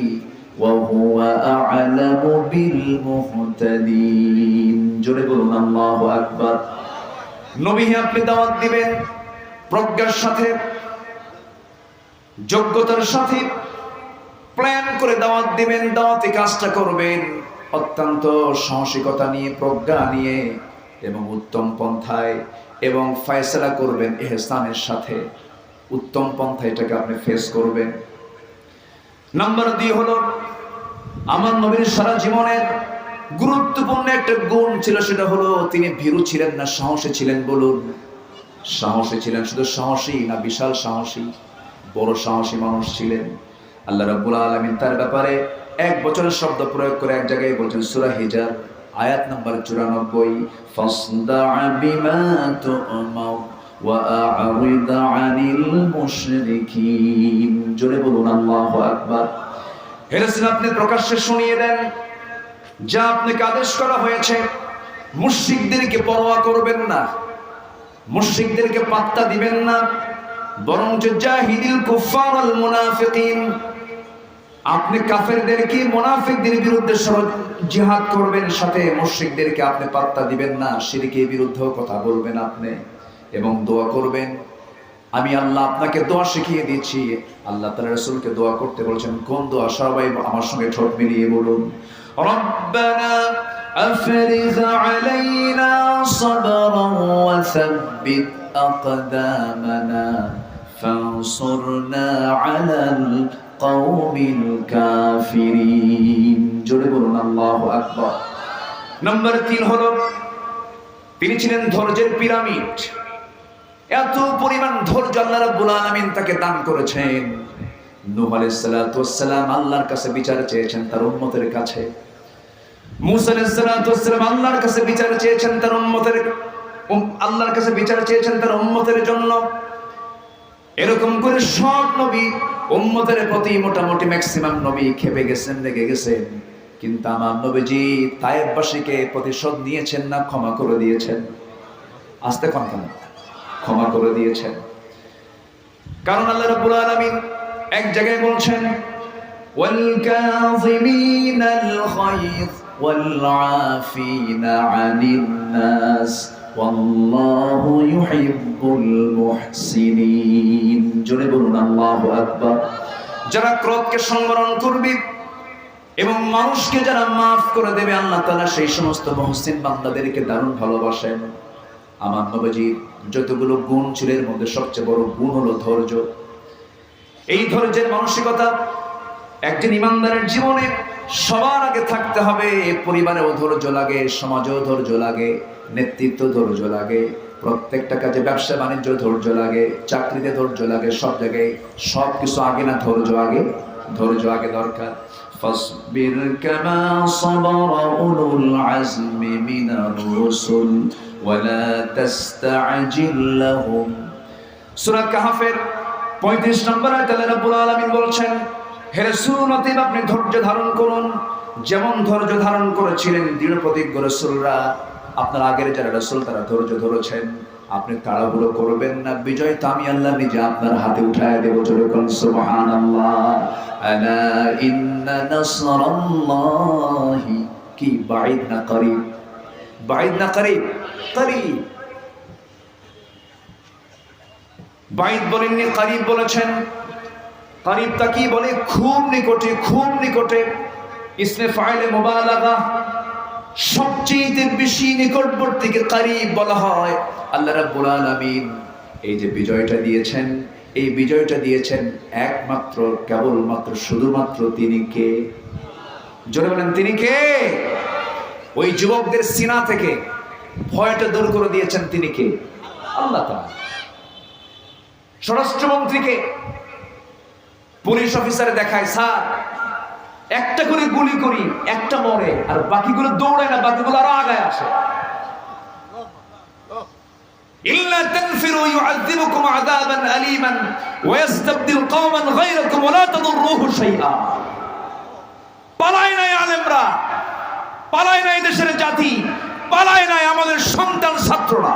ওয়া হুয়া আ'লামু বিল মুহতাদিন। জোরে বলুন আল্লাহু আকবার। নবী, আপনি দাওয়াত দিবেন প্রজ্ঞার সাথে, যোগ্যতার সাথে, প্ল্যান করে দাওয়াত দিবেন, দাওয়াতি কাজটা করবেন। অত্যন্ত সাহসিকতা নিয়ে, প্রজ্ঞা নিয়ে এবং উত্তম পন্থায় এবং ফয়সালা করবেন ইহসানের সাথে। উত্তম পন্থা এটাকে আপনি ফেস করবেন। নাম্বার 2 হলো আমার নবীর সারা জীবনের গুরুত্বপূর্ণ একটা গুণ ছিল, সেটা হলো তিনি ভীরু ছিলেন না, সাহসী ছিলেন। বলুন, সাহসী ছিলেন। শুধু সাহসী না, বিশাল সাহসী, বড় সাহসী মানুষ ছিলেন। আল্লাহ রাব্বুল আলামিন তার ব্যাপারে 1 বছরের শব্দ প্রয়োগ করে এক জায়গায় বলছেন, সূরা হিজর আয়াত নাম্বার 94, ফাসদা' বিমা তু'মার ওয়া আ'রিদ আনিল মুশরিকিন। জোরে বলুন আল্লাহু আকবার। হে রাসূল, আপনি প্রকাশ্যে শুনিয়ে দেন যা আপনাকে আদেশ করা হয়েছে। মুশরিকদেরকে পরোয়া করবেন না, মুশরিকদেরকে পাত্তা দিবেন না, বরং জাহিদিল কুফার ওয়াল মুনাফিকিন, আপনি কাফেরদেরকে, মুনাফিকদের বিরুদ্ধে জিহাদ করবেন, সাথে মুশরিকদেরকে আপনি পাত্তা দিবেন না, শিরকের বিরুদ্ধেও কথা বলবেন আপনি এবং দোয়া করবেন। আমি আল্লাহ আপনাকে দোয়া শিখিয়ে দিয়েছি। আল্লাহ তাআলা রাসূলকে দোয়া করতে বলেছেন। কোন দোয়া? সবাই আমার সঙ্গে ঠোঁট মিলিয়ে বলুন, রব্বানা আফরিজ আলাইনা সাবরান ওয়া সাব্বিত আকদামানা ফানসুরনা আলাল কওমিল কাফিরিন। জোরে বলুন আল্লাহু আকবার। নাম্বার 3 হলো তিনি ছিলেন ধৈর্যের পিরামিড। এত পরিমাণ ধৈর্য আল্লাহ রাব্বুল আলামিন তাকে দান করেছেন। নূহ আলাইহিস সালাতু ওয়াস সালাম আল্লাহর কাছে বিচার চেয়েছেন তার উম্মতের কাছে। মূসা আলাইহিস সালাতু ওয়াস সালাম আল্লাহর কাছে বিচার চেয়েছেন তার উম্মতের, আল্লাহর কাছে বিচার চেয়েছেন তার উম্মতের জন্য। এরকম করে সব নবী উম্মতের প্রতি মোটামুটি ম্যাক্সিমাম নবী খেপে গেছেন, লেগে গেছেন। কিন্তু আমার নবীজি তায়েফবাসীকে প্রতিশোধ নিয়েছেন না ক্ষমা করে দিয়েছেন? আস্তে কথা, ক্ষমা করে দিয়েছেন। কারণ আল্লাহ রাব্বুল আলামিন এক জায়গায় বলছেন, ওয়াল কাযিমিনাল গায়য ওয়াল আফিনা আনিন নাস ওয়াল্লাহু ইউহিব্বুল মুহসিনিন। জোরে বলুন আল্লাহু আকবার। যারা ক্রোধকে সংবরণ করবে এবং মানুষকে যারা মাফ করে দেবে, আল্লাহ তাআলা সেই সমস্ত মুহসিন বান্দাদেরকে দারুণ ভালোবাসেন। আমার নবীজির যতগুলো গুণ ছিল এর মধ্যে সবচেয়ে বড় গুণ হলো ধৈর্য। এই ধৈর্যের মানসিকতা একজন ইমানদারের জীবনে সবার আগে থাকতে হবে। পরিবারেও ধৈর্য লাগে, সমাজেও ধৈর্য লাগে, নেতৃত্ব ধৈর্য লাগে, প্রত্যেকটা কাজে, ব্যবসা বাণিজ্য ধৈর্য লাগে, চাকরিতে ধৈর্য লাগে, সব জায়গায় সব কিছু আগে না, ধৈর্য আগে, ধৈর্য আগে দরকার। ফাসবির কামা সাবারা উলুল আজমি মিনার রুসুল ওয়ালা তাস্তাজিল লাহুম। সূরা কাহফের 35 নম্বর আয়াতে আল্লাহ রাব্বুল আলামিন বলছেন, হে রাসূল, আপনি ধৈর্য ধারণ করুন যেমন ধৈর্য ধারণ করেছিলেন দৃঢ় প্রতিজ্ঞ রাসূলরা। আপনার আগের যারা রাসূল তারা ধৈর্য ধরেছেন। আপনি তাড়াহুড়ো করবেন না, বিজয় তো আমি আল্লাহ নিজে আপনার হাতে উঠায় দেব। জোরে বলুন সুবহানাল্লাহ। আলা ইন্না নাসরাল্লাহি কি বাঈদ না করিব, বাঈদ না করিব, করিব। বাঈদ বলেননি, করিব বলেছেন। করিব তা কি বলে? খুব নিকটে, খুব নিকটে। ইসমে ফাইলে মুবালাগা, সবচেয়ে বেশি নিকটবর্তীকে করিব বলা হয়। আল্লাহ রাব্বুল আলামিন এই যে বিজয়টা দিয়েছেন, এই বিজয়টা দিয়েছেন একমাত্র, কেবলমাত্র, শুধুমাত্র তিনি কে? জোরে বলেন, তিনি কে? ওই যুবকদের সিনা থেকে ভয়টা দূর করে দিয়েছেন তিনি কে? আল্লাহ তাআলা। স্বরাষ্ট্রমন্ত্রীকে পুলিশ অফিসারে দেখায়, স্যার একটা করে গুলি করি, একটা মরে, আর বাকিগুলো দৌড়ায় না, বাকিগুলো আরো আগায় আসে। ইল্লা তানফিরু ইউআযিবুকুম আযাবান আলীমান ওয়া ইস্তাবদিল কওমান গায়রাকুম ওয়া লা তাদুররুহু শাইআ। পালায় নাই আলেমরা, পালায় নাই দেশের জাতি, পালায় নাই আমাদের সন্তান ছাত্ররা,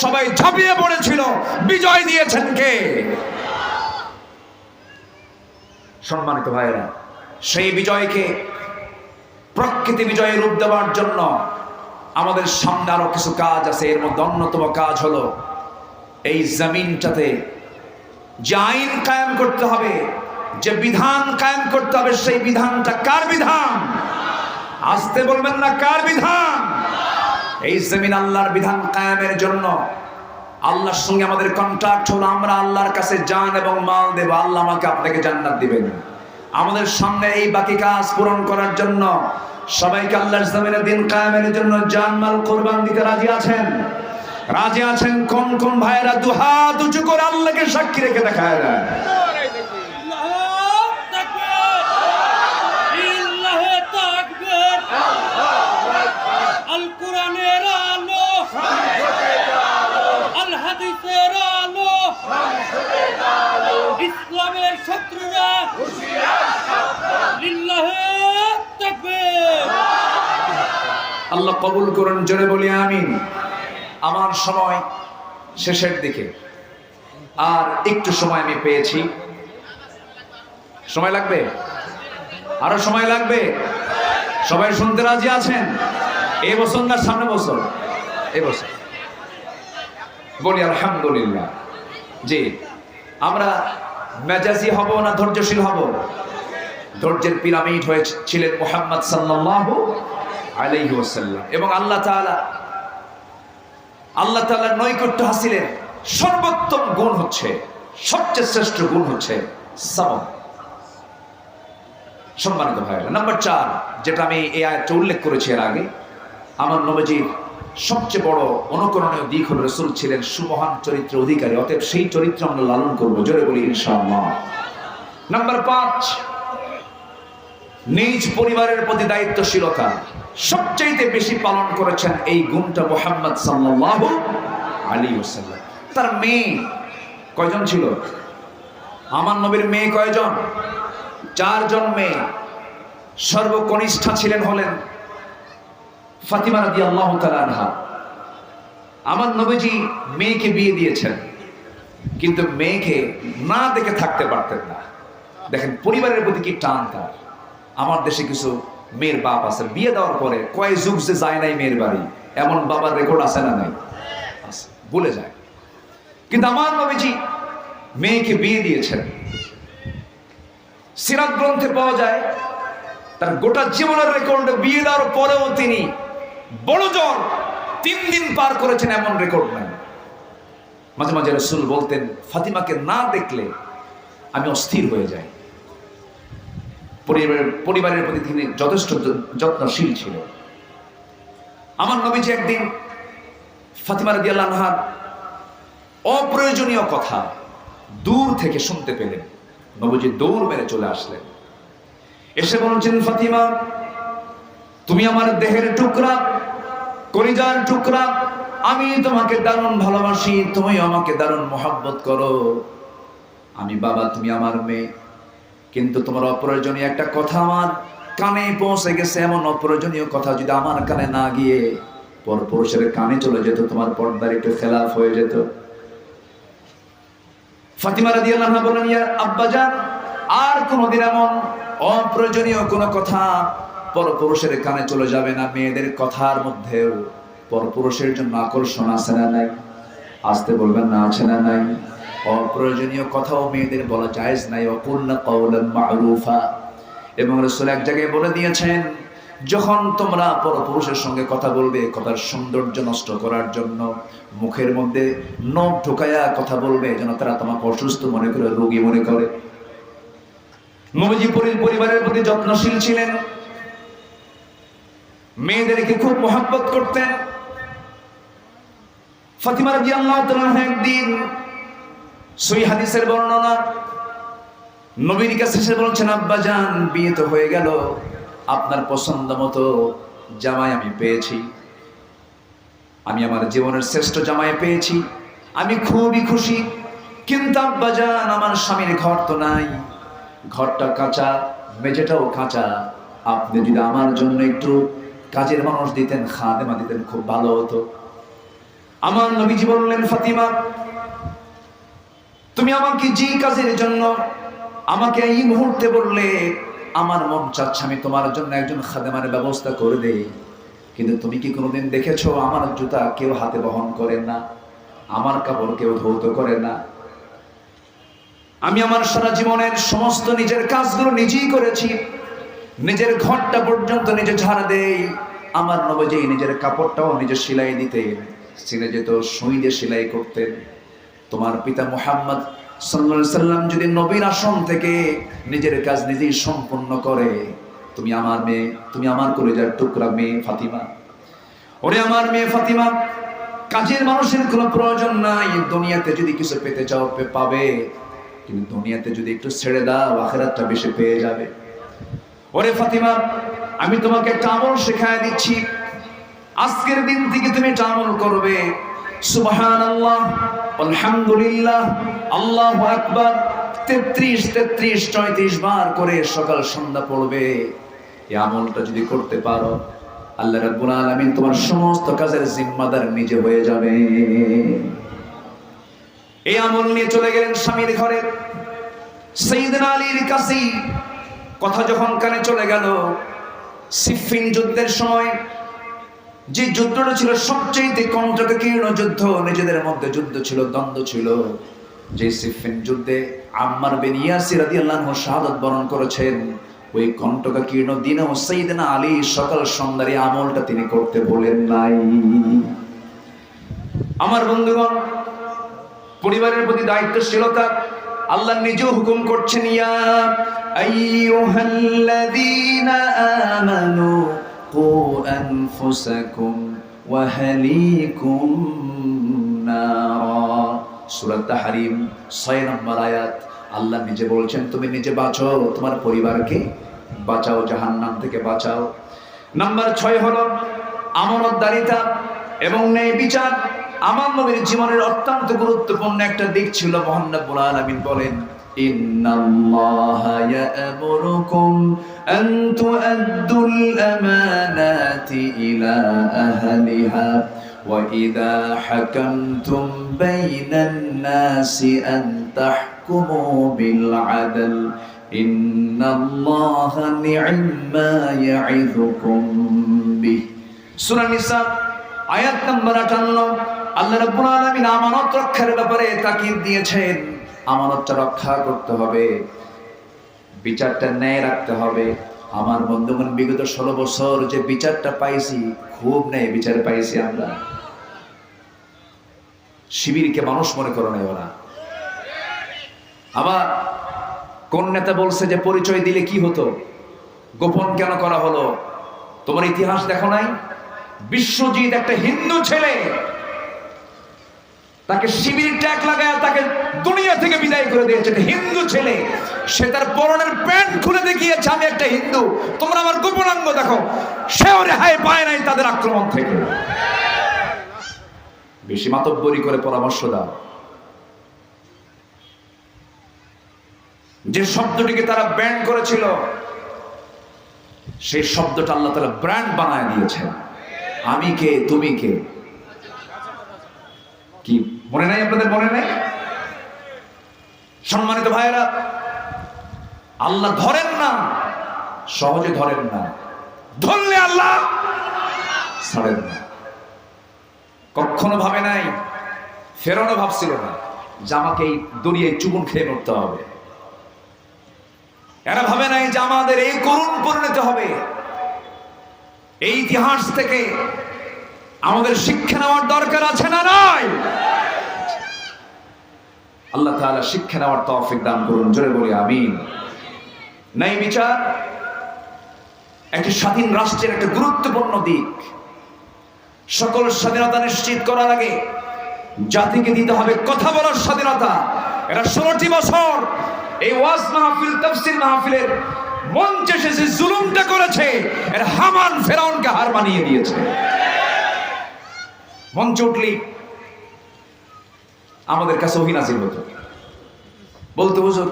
সবাই ঝাঁপিয়ে পড়েছিল। বিজয় দিয়েছেন কে? সম্মানিত ভাইরা, সেই বিজয়কে প্রকৃতি বিজয়ের রূপ দেওয়ার জন্য আমাদের সামনে আরো কিছু কাজ আছে। এর মধ্যে অন্যতম কাজ হলো এই জমিনটাতে যে আইন কায়েম করতে হবে, যে বিধান কায়েম করতে হবে, সেই বিধানটা কার বিধান? আসতে বলবেন না, কার বিধান? এই জমিন আল্লাহর বিধান কায়েমের জন্য। আল্লাহর সঙ্গে আমাদের কন্ট্রাক্ট হলো, আমরা আল্লাহর কাছে জান এবং মাল দেব, আল্লাহ আমাকে আপনাকে জান্নাত দিবেন। আমাদের সামনে এই বাকি কাজ পূরণ করার জন্য সবাইকে আল্লাহর জমিনে দিন কায়েমের জন্য জান মাল কোরবান দিতে রাজি আছেন? রাজি আছেন? কোন কোন ভাইয়েরা দুহাত উঁচু করে আল্লাহকে সাক্ষী রেখে দেখায় দেয়? আল কোরআনের আলো, আল হাদিসের আলো, ইসলামের শত্রুরা লিল্লাহে তাকবীর। আল্লাহ কবুল করুন, জোরে বলি আমিন। আমার সময় শেষের দিকে, আর একটু সময় আমি পেয়েছি। সময় লাগবে? আরো সময় লাগবে? সবাই শুনতে রাজি আছেন? এই বছর না সামনে বছর? এই বছর বলি আলহামদুলিল্লাহ। জি, আমরা মেজাজি হব না ধৈর্যশীল হব? ধৈর্যের পিরামিড হয়েছিলেন মুহাম্মদ সাল্লাল্লাহু আলাইহি ওয়াসাল্লাম। এবং আল্লাহ তাআলার নৈকট্য হাসিলের সর্বোত্তম গুণ হচ্ছে, সবচেয়ে শ্রেষ্ঠ গুণ হচ্ছে সবর। সম্মানিত ভাইরা, নাম্বার 4 যেটা আমি এই আয়াতে উল্লেখ করেছি এর আগে, আমার নবীজির সবচেয়ে বড় অনুকরণীয় দিক হলো রাসূল ছিলেন সুমহান চরিত্রের অধিকারী, অতএব সেই চরিত্র আমরা লালন করবো, জোরে বলি ইনশাআল্লাহ। নাম্বার 5, নিজ পরিবারের প্রতি দায়িত্বশীলতা সবচেয়ে বেশি পালন করেছেন এই গুণটা মুহাম্মদ সাল্লাল্লাহু আলাইহি ওয়াসাল্লাম। তার মেয়ে কয়জন ছিল? আমার নবীর মেয়ে কয়জন? 4 জন মেয়ে। সর্বকনিষ্ঠা হলেন ফাতিমা রাদিয়াল্লাহু তাআলা আনহা। আমার নবীজি মেয়েকে বিয়ে দিয়েছেন, কিন্তু মেয়েকে না দেখে থাকতে পারতেন না। দেখেন পরিবারের প্রতি কি টান তার। আমার দেশে কিছু মেয়ের বাপ আছে, বিয়ে দেওয়ার পরে কয় যুগ যে যায় নাই মেয়ের বাড়ি, এমন বাবার রেকর্ড আছে না নাই? আছে, ভুলে যায়। কিন্তু আমার নবীজি মেয়েকে বিয়ে দিয়েছেন। সিরাত গ্রন্থে পাওয়া যায় তার গোটা জীবনের রেকর্ড, বিয়ে দেওয়ার পরেও তিনি বড় জ্বর 3 দিন পার করেছেন, এমন রেকর্ড নাই। মাঝে মাঝে রাসূল বলতেন, ফাতিমাকে না দেখলে আমি অস্থির হয়ে যাই। পরিবারের প্রতি তিনি যথেষ্ট যত্নশীল ছিলেন। আমার নবীজি একদিন ফাতিমা রাদিয়াল্লাহু আনহার অপ্রয়োজনীয় কথা দূর থেকে শুনতে পেলেন। নবীজি দৌড় মেরে চলে আসলেন, এসে বলছেন, ফাতিমা তুমি আমার দেহের টুকরা, কলিজার টুকরা, আমি তোমাকে দারুণ ভালোবাসি, তুমি আমাকে দারুণ মহব্বত করো। আমি বাবা, তুমি আমার মেয়ে, কিন্তু তোমার অপ্রয়োজনীয় একটা কথা আমার কানে পৌঁছে গেছে। এমন অপ্রয়োজনীয় কথা যদি আমার কানে না গিয়ে পরপুরুষের কানে চলে যেত, তোমার পর্দার একটু খেলাফ হয়ে যেত। ফাতিমা রাদিয়াল্লাহু আনহা বলেন, ইয়া আব্বাজান, আর কোনোদিন এমন অপ্রয়োজনীয় কোনো কথা পরপুরুষের কানে চলে যাবে না। মেয়েদের কথার মধ্যেও পরপুরুষের জন্য আকর্ষণ আছে না নাই? আসতে বলবেন না, আছে না নাই? অপ্রয়োজনীয় কথাও মেয়েদের বলা জায়েজ নাই। ওয়াকুলনা কাওলান মা'রুফা। এবং রাসূল এক জায়গায় বলে দিয়েছেন, যখন তোমরা পরপুরুষের সঙ্গে কথা বলবে, কথার সৌন্দর্য নষ্ট করার জন্য মুখের মধ্যে নখ ঢোকায়া কথা বলবে, যেন তারা তোমাকে অসুস্থ মনে করে, রোগী মনে করে। নবীজি পরিবারের প্রতি যত্নশীল ছিলেন, মেয়েদেরকে খুব মহব্বত করতেন। ফাতিমা রাদিয়াল্লাহু তাআলা একদিন, সহিহ হাদিসের বর্ণনা, নবীর কাছে এসে বলছেন, আব্বাজান বিয়ে তো হয়ে গেল, আপনার পছন্দ মতো জামাই আমি পেয়েছি, আমি আমার জীবনের শ্রেষ্ঠ জামাই পেয়েছি, আমি খুবই খুশি। কিন্তু আব্বাজান আমার স্বামীর ঘর তো নাই, ঘরটা কাঁচা, মেঝেটাও কাঁচা, আপনি যদি আমার জন্য একটু কাজের মানুষ দিতেন, খাদেমা দিতেন, খুব ভালো হতো। আমার নবীজি বললেন, ফাতিমা তুমি আমাকে যে কাজের জন্য আমাকে এই মুহূর্তে বললে, আমার মন চাচ্ছে আমি তোমার জন্য একজন খাদেমার ব্যবস্থা করে দেই। কিন্তু তুমি কি কোনোদিন দেখেছো আমার জুতা কেউ হাতে বহন করে না, আমার কাপড় কেউ ধৌত করে না? আমি আমার সারা জীবনের সমস্ত নিজের কাজগুলো নিজেই করেছি। নিজের ঘরটা পর্যন্ত নিজে ঝাড়া দেই। আমার নবীজি নিজের কাপড়টাও নিজে সেলাই দিতেন, সিনে যেত সুই দিয়ে সেলাই করতেন। তোমার পিতা মুহাম্মদ সাল্লাল্লাহু আলাইহি সাল্লাম যদি নবীর আসন থেকে নিজের কাজ নিজেই সম্পন্ন করে, তুমি আমার মেয়ে, তুমি আমার কলিজার টুকরা মেয়ে ফাতিমা, ওরে আমার মেয়ে ফাতিমা, কাজের মানুষের কোনো প্রয়োজন নাই। দুনিয়াতে যদি কিছু পেতে চাও পাবে, কিন্তু দুনিয়াতে যদি একটু ছেড়ে দাও আখিরাতটা বেশি পেয়ে যাবে। ওরে ফাতিমা, আমি তোমাকে একটা আমল শেখায় দিচ্ছি, আজকের দিন থেকে তুমি একটা আমল করবে। সুবহানাল্লাহ, আলহামদুলিল্লাহ, আল্লাহু আকবার 33 বার করে সকাল সন্ধ্যা পড়বে। এই আমলটা যদি করতে পারো, আল্লাহ রাব্বুল আলামিন তোমার সমস্ত কাজের জিম্মাদার নিজে হয়ে যাবে। এই আমল নিয়ে চলে গেলেন স্বামীর ঘরে। সাইয়েদনা আলীর কাছে কথা যখন কানে চলে গেল, সিফফিন যুদ্ধের সময় যে যুদ্ধটা ছিল সবচেয়ে কণ্টকীর্ণ যুদ্ধ, নিজেদের মধ্যে যুদ্ধ ছিল, দ্বন্দ্ব ছিল, যে সিফফিন যুদ্ধে আম্মার বিন ইয়াসির রাদিয়াল্লাহু আনহু শাহাদাত বরণ করেছেন, ওই কণ্টকীর্ণ দিনেও সাইয়েদনা আলী সকাল সন্ধ্যার এই আমলটা তিনি করতে বলেন নাই। আমার বন্ধুগণ, পরিবারের প্রতি দায়িত্বশীলতা আল্লাহ নিজেও হুকুম করছেন, ইয়া আইয়ুহাল্লাযীনা আমানু কু আনফুসাকুম ওয়া আহলিকুম নারা। সূরা তাহরিম 6 নম্বর আয়াত। আল্লাহ নিজে বলছেন তুমি নিজে বাঁচো, তোমার পরিবারকে বাঁচাও, জাহান্নাম থেকে বাঁচাও। নাম্বার 6 হলো আমানতদারিতা এবং ন্যায় বিচার। আমার নবীর জীবনের অত্যন্ত গুরুত্বপূর্ণ একটা দিক ছিল। মহান রব্বুল আলামিন বলেন, ইন্নাল্লাহা ইয়া'মুরুকুম আন তু'আদ্দুল আমানাতি ইলা আহলিহা ওয়া ইযা হাকামতুম বাইনান নাসি আন তাহকুমু বিল আদল ইন্নাল্লাহা নি'মা ইয়া'ইযুকুম বিহি। সূরা নিসা আয়াত নম্বর 58। আল্লাহ রাব্বুল আলামিন আমানত রক্ষার ব্যাপারে তাকিদ দিয়েছেন। আমানতটা রক্ষা করতে হবে, বিচারটা ন্যায় রাখতে হবে। আমার বন্ধুগণ, বিগত 16 বছর যে বিচারটা পাইছি, খুব ন্যায় বিচার পাইছি আমরা। শিবিরকে মানুষ মনে করে নাই ওরা। আবার কোন নেতা বলছে যে পরিচয় দিলে কি হতো, গোপন কেন করা হলো? তোমার ইতিহাস দেখো নাই? বিশ্বজিৎ একটা হিন্দু ছেলে, তাকে শিবির ট্যাগ লাগায় তাকে দুনিয়া থেকে বিদায় করে দিয়েছে। হিন্দু ছেলে, সে তার পরনের প্যান্ট খুলে দেখিয়েছে আমি একটা হিন্দু, তোমরা আমার গোপনাঙ্গ দেখো। সেও রেহাই পায় নাই তাদের আক্রমণ থেকে। বেশি মাতব্বরি করে পরামর্শ দাও। যে শব্দটিকে তারা ব্যান করেছিল, সেই শব্দটা আল্লাহ তাআলা ব্র্যান্ড বানায় দিয়েছেন। আমি কে, তুমি কে, কি মনে নাই আপনাদের? মনে নাই? সম্মানিত ভাইয়েরা, আল্লাহ ধরেন না, সহজে ধরেন না, ধরলে আল্লাহ ছাড়েন না। কখনো ভাবে নাই, ফেরাউনও ভাবছিল না যে আমাকে এই দরিয়ায় চুবুন খেয়ে মরতে হবে। এরা ভাবে নাই যে আমাদের এই করুণ পরিণতি হবে। এই ইতিহাস থেকে আমাদের শিক্ষা নেওয়ার দরকার আছে না নাই? আল্লাহ তাআলা শিক্ষা নেওয়ার তৌফিক দান করুন, জোরে বলি আমিন। ন্যায় বিচার একটি স্বাধীন রাষ্ট্রের একটা গুরুত্বপূর্ণ দিক। সকল স্বাধীনতা নিশ্চিত করার আগে জাতিকে দিতে হবে কথা বলার স্বাধীনতা। এরা 16টি বছর এই ওয়াজ মাহফিল, তাফসীর মাহফিলের মঞ্চে এসে জুলুমটা করেছে, এর হামান ফেরাউনকে হার মানিয়ে দিয়েছে। মঞ্চে উঠলি আমাদের কাছে ওহী নাযিল হতো, বলতে হুজুর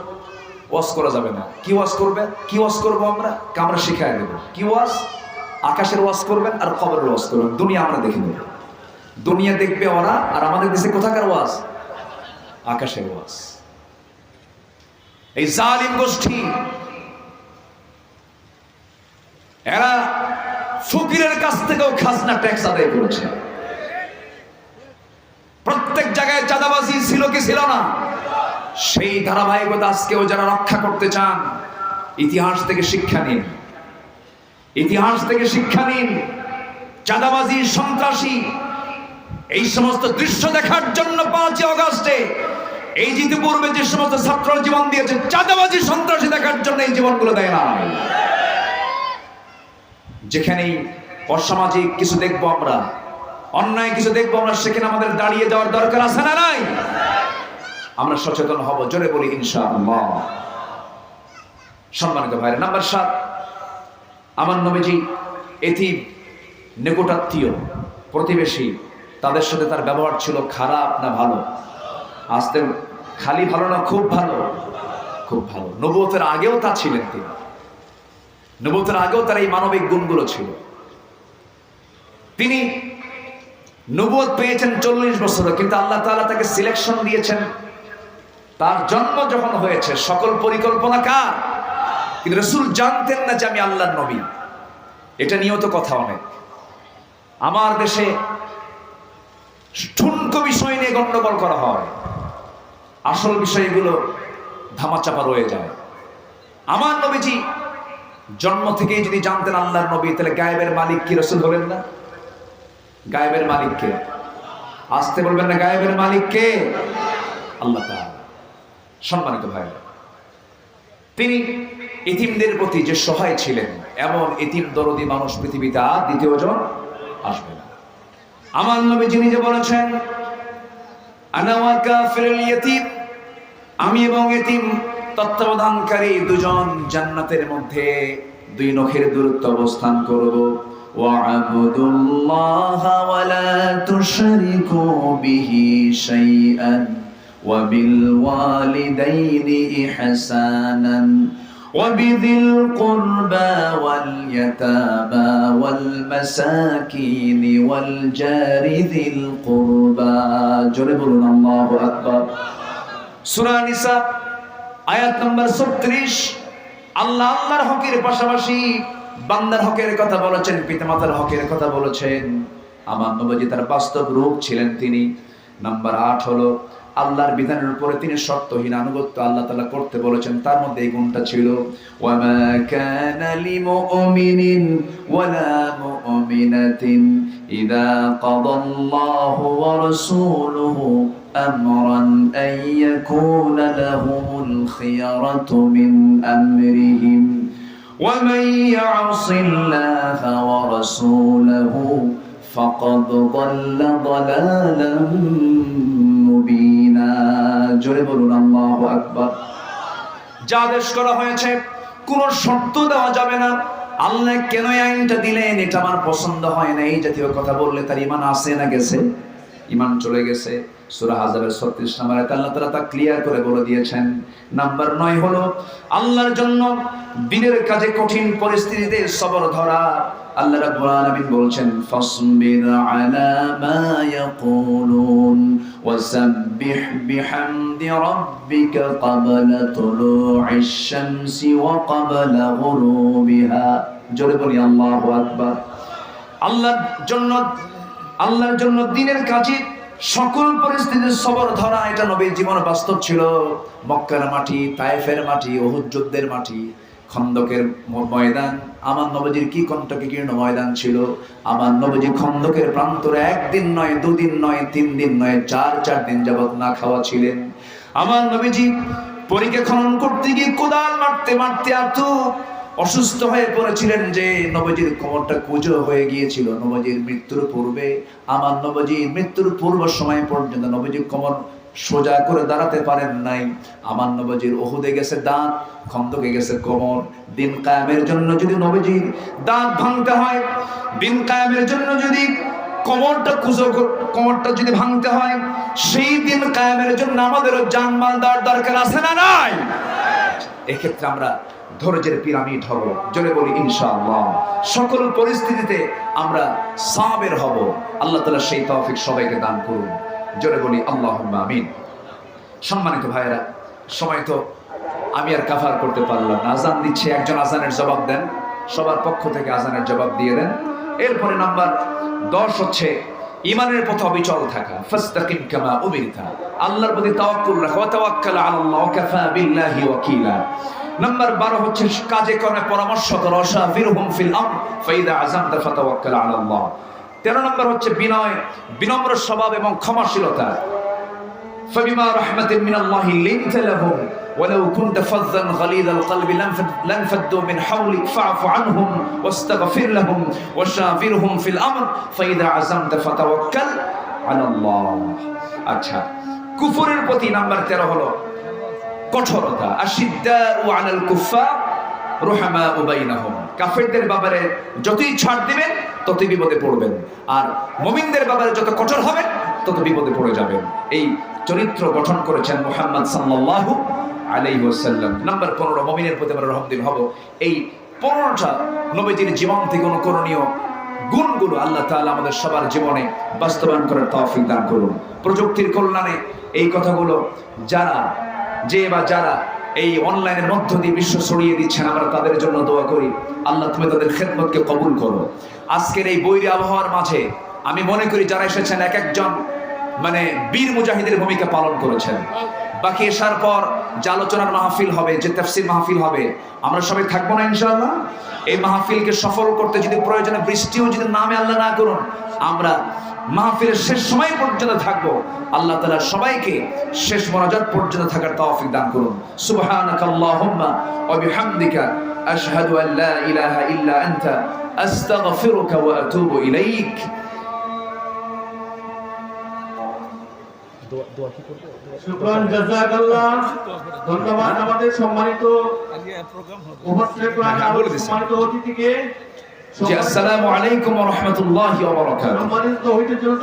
ওয়াজ করা যাবে না। কি ওয়াজ করবে? কি ওয়াজ করবো আমরা? আমরা শিখাই দেবো। কি ওয়াজ? আকাশের ওয়াজ করবেন আর কবরের ওয়াজ করবেন, দুনিয়া আমরা দেখে নেব। দুনিয়া দেখবে ওরা, আর আমাদের দেশে কোথাকার ওয়াজ? আকাশের ওয়াজ। এই জালিম গোষ্ঠী, এরা ফকিরের কাছ থেকেও খাজনা ট্যাক্স আদায় করেছে। প্রত্যেক জায়গায় চাঁদাবাজি ছিল কি ছিল না? সেই ধারাবাহিকতা আজকেও যারা রক্ষা করতে চান, ইতিহাস থেকে শিক্ষা নিন। ইতিহাস থেকে শিক্ষা নিন। চাঁদাবাজি, সন্ত্রাসী, এই সমস্ত দৃশ্য দেখার জন্য 5 আগস্টে এই জিতে পূর্বে যে সমস্ত ছাত্র জীবন দিয়েছে, চাঁদাবাজি, সন্ত্রাসী দেখার জন্য এই জীবনগুলো দেয় না। যেখানেই অসামাজিক কিছু দেখবো আমরা, অন্যায় কিছু দেখবো আমরা, সেখানে আমাদের দাঁড়িয়ে যাওয়ার দরকার আছে না নাই? আমরা সচেতন হব, জোরে বলি ইনশাআল্লাহ। সম্মানিত ভাইরা, নাম্বার 7, আমার নবীজি এতিম, নিকটাত্মীয়, প্রতিবেশী, তাদের সাথে তার ব্যবহার ছিল খারাপ না ভালো? আসতে খালি ভালো না খুব ভালো? খুব ভালো। নবুয়তের আগেও তা ছিলেন তিনি। নবুয়তের আগেও তার এই মানবিক গুণগুলো ছিল। তিনি নবুয়ত পেয়েছেন 40 বছরে, কিন্তু আল্লাহ তাআলা তাকে সিলেকশন দিয়েছেন। তার জন্ম যখন হয়েছে সকল পরিকল্পনা কার? কিন্তু রাসূল জানতেন না যে আমি আল্লাহর নবী। এটা নিয়েও তো কথা অনেক। আমার দেশে ঠুনকো বিষয় নিয়ে গন্ডগোল করা হয়, আসল বিষয়গুলো ধামাচাপা রয়ে যায়। আমার নবীজি জন্ম থেকেই যদি জানতেন আল্লাহর নবী, তাহলে গায়েবের মালিক কি রাসূল হলেন না? গায়েবের মালিক কে? আসতে বলবেন না, গায়েবের মালিক কে? আল্লাহ তাআলা। সম্মানিত ভাইরা, তিনি এতিমদের প্রতি যে সহায় ছিলেন, এমন এতিম দরদি মানুষ পৃথিবীতে আর দ্বিতীয় জন আসবে না। আমার নবীজি নিজে বলেছেন, আনা ওয়া কাফিরুল ইয়াতীম, আমি এবং এতিম তত্ত্বাবধানকারী দুজন জান্নাতের মধ্যে 2 নখের দূরত্ব অবস্থান করব। ওয়া'বুদুল্লাহা ওয়া লা তুশরিকু বিহি শাইআন ওয়া বিল ওয়ালিদাইনি ইহসানান ওয়া বিযিল কুরবা ওয়াল ইয়াতামা ওয়াল মাসাকিনি ওয়াল জারি যিল কুরবা। জোরে বলুন আল্লাহু আকবার। সূরা নিসা আয়াত নম্বর 36। আল্লাহ আল্লাহর হকের পাশাপাশি বান্দার হকের কথা বলেছেন, পিতামাতার হকের কথা বলেছেন। আমার নবীজি তার বাস্তব রূপ ছিলেন তিনি। নাম্বার 8 হলো আল্লাহর বিধানের উপরে তিনি শর্তহীন আনুগত্য আল্লাহ তাআলা করতে বলেছেন। তার মধ্যে এই গুণটা ছিল, ওয়ামা কানা লিমুমিনিন ওয়ালা মুমিনাতিন ইযা কাদাল্লাহু ওয়া রাসূলুহু আমরান আন ইয়াকুনা লাহুমুল খিয়ারাতু মিন আমরিহিম ওয়া মান ইয়াসিল্লাহা ওয়া রাসূলুহু ফাকাদ দাল্লা দালালান মুবিনা। জোরে বলুন আল্লাহু আকবার। যা আদেশ করা হয়েছে কোনো শর্ত দেওয়া যাবে না। আল্লাহ কেন এই আইনটা দিলেন, এটা আমার পছন্দ হয় না, এই জাতীয় কথা বললে তার ঈমান আছে না গেছে? ঈমান চলে গেছে। সূরা আহজাবের 36 নম্বর আয়াতে আল্লাহ তাআলা তা ক্লিয়ার করে বলে দিয়েছেন। নাম্বার 9 হলো আল্লাহর জন্য দিনের কাজে কঠিন পরিস্থিতিতে সবর ধরা। আল্লাহ রাব্বুল আলামিন বলছেন, ফাসবির আলা মা ইয়াকুলুন ওয়াসাব্বিহ বিহামদি রাব্বিকা ক্বাবলা তুলুইশ শামসি ওয়া ক্বাবলা গুরুবিহা। জোরে বলি আল্লাহু আকবার। আল্লাহর জন্য দিনের কাজে সকল পরিস্থিতির সবর ধরা, এটা নবীর জীবন বাস্তব ছিল। মক্কার মাটি, তায়েফের মাটি, উহুদ যুদ্ধের মাটি, খন্দকের ময়দান, আমার নবীজির কি কণ্টকীর্ণ ময়দান ছিল। আমার নবীজি খন্দকের প্রান্তরে 1 দিন নয়, 2 দিন নয়, 3 দিন নয়, 4 দিন যাবত না খাওয়া ছিলেন। আমার নবীজি পরীকে খনন করতে গিয়ে কোদাল মারতে মারতে এত অসুস্থ হয়ে পড়েছিলেন যে নবীজির কোমরটা কুঁজো হয়ে গিয়েছিল। নবীজির মৃত্যুর পূর্বে, আমার নবীজির মৃত্যুর পূর্ব সময় পর্যন্ত নবীজির কোমর সোজা করে দাঁড়াতে পারেন নাই। আমার নবীজির উহুদে গেছে দাঁত, খন্দকে গেছে কোমর। দিন কায়েমের জন্য যদি নবীজির দাঁত ভাঙতে হয়, দিন কায়েমের জন্য যদি কোমরটা যদি ভাঙতে হয়, সেই দিন কায়েমের জন্য আমাদেরও জানমাল দেওয়ার দরকার আছে না নাই? এক্ষেত্রে আমরা ধৈর্যের পিরামিড হব। জোরে বলি ইনশাআল্লাহ। সকল পরিস্থিতিতে আমরা সাবের হব। আল্লাহ তাআলা সেই তৌফিক সবাইকে দান করুন। জোরে বলি আল্লাহুম্মা আমিন। সম্মানিত ভাইয়েরা, সময় তো আমি আর কাভার করতে পারলাম না। আজান দিচ্ছে, একজন আজানের জবাব দেন, সবার পক্ষ থেকে আজানের জবাব দিয়ে দেন। এরপরে নাম্বার 10 হচ্ছে ঈমানের পথে অবিচল থাকা। ফাস্তাকিম কামা উমিরতা, আল্লাহর প্রতি তাওয়াক্কুল রাখো। ওয়া তাওয়াক্কাল আলাল্লাহ ওয়া কাফা বিল্লাহি ওয়াকিলা। নাম্বার 12 হচ্ছে কাজে কর্মে পরামর্শ করো, শাফিরহুম ফিল আমর ফাইদা আযামতা ফাতাওয়াক্কাল আলাল্লাহ। 13 নম্বর হচ্ছে বিনয়, বিনম্র স্বভাব এবং ক্ষমাশীলতা। فبما رحمة من الله لنت لهم ولو كنت فظا غليظ القلب لانفضوا من حولك فاعف عنهم واستغفر لهم وشاورهم في الامر فاذا عزمت فتوكل على الله। আচ্ছা, কুফরের প্রতি নাম্বার 13 হলো কঠোরতা। আশিদ্দাউ আলাল কুফার রুহামাউ বাইনাহুম। কাফেরদের ব্যাপারে যতই ছাড় দিবেন ততই বিপদে পড়বেন, আর মুমিনদের ব্যাপারে যত কঠোর হবেন তত বিপদে পড়ে যাবেন। এই চরিত্র গঠন করেছেন মুহাম্মদ সাল্লাল্লাহু আলাইহি ওয়াসাল্লাম। নাম্বার 15 মুমিনের প্রতি আমরা রহমদিন হব। এই 15টা নবীজির জীবন থেকে অনুকরণীয় গুণগুলো আল্লাহ তাআলা আমাদের সবার জীবনে বাস্তবায়ন করার তৌফিক দান করুন। প্রযুক্তির কল্যাণে এই কথাগুলো যারা এই অনলাইনের মধ্য দিয়ে বিশ্ব ছড়িয়ে দিচ্ছেন, আমরা তাদের জন্য দোয়া করি, আল্লাহ তুমি তাদের খেদমতকে কবুল করো। আজকের এই বৈরী আবহাওয়ার মাঝে আমি মনে করি যারা এসেছেন এক একজন বীর মুজাহিদের ভূমিকা পালন করেছেন। বাকি এসার পর যে আলোচনার মাহফিল হবে, যে তাফসীর মাহফিল হবে, আমরা সবাই থাকবো না ইনশাআল্লাহ? এই মাহফিলকে সফল করতে যদি প্রয়োজনে বৃষ্টিও যদি নামে আল্লাহ না করুন, আমরা মাহফিলের শেষ সময় পর্যন্ত থাকবো। আল্লাহ তাআলা সবাইকে শেষ মোনাজাত পর্যন্ত থাকার তৌফিক দান করুন। সুবহানাকাল্লাহুম্মা ওয়া বিহামদিকা আশহাদু আল লা ইলাহা ইল্লা আনতা আস্তাগফিরুকা ওয়া আতুবু ইলাইক। শুকরান, জাযাকাল্লাহ। ধন্যবাদ আমাদের সম্মানিত উপস্থিত সম্মানিত অতিথিকে। আসসালামু আলাইকুম ওয়া রাহমাতুল্লাহি ওয়া বারাকাতুহু। সম্মানিত অতিথির জন্য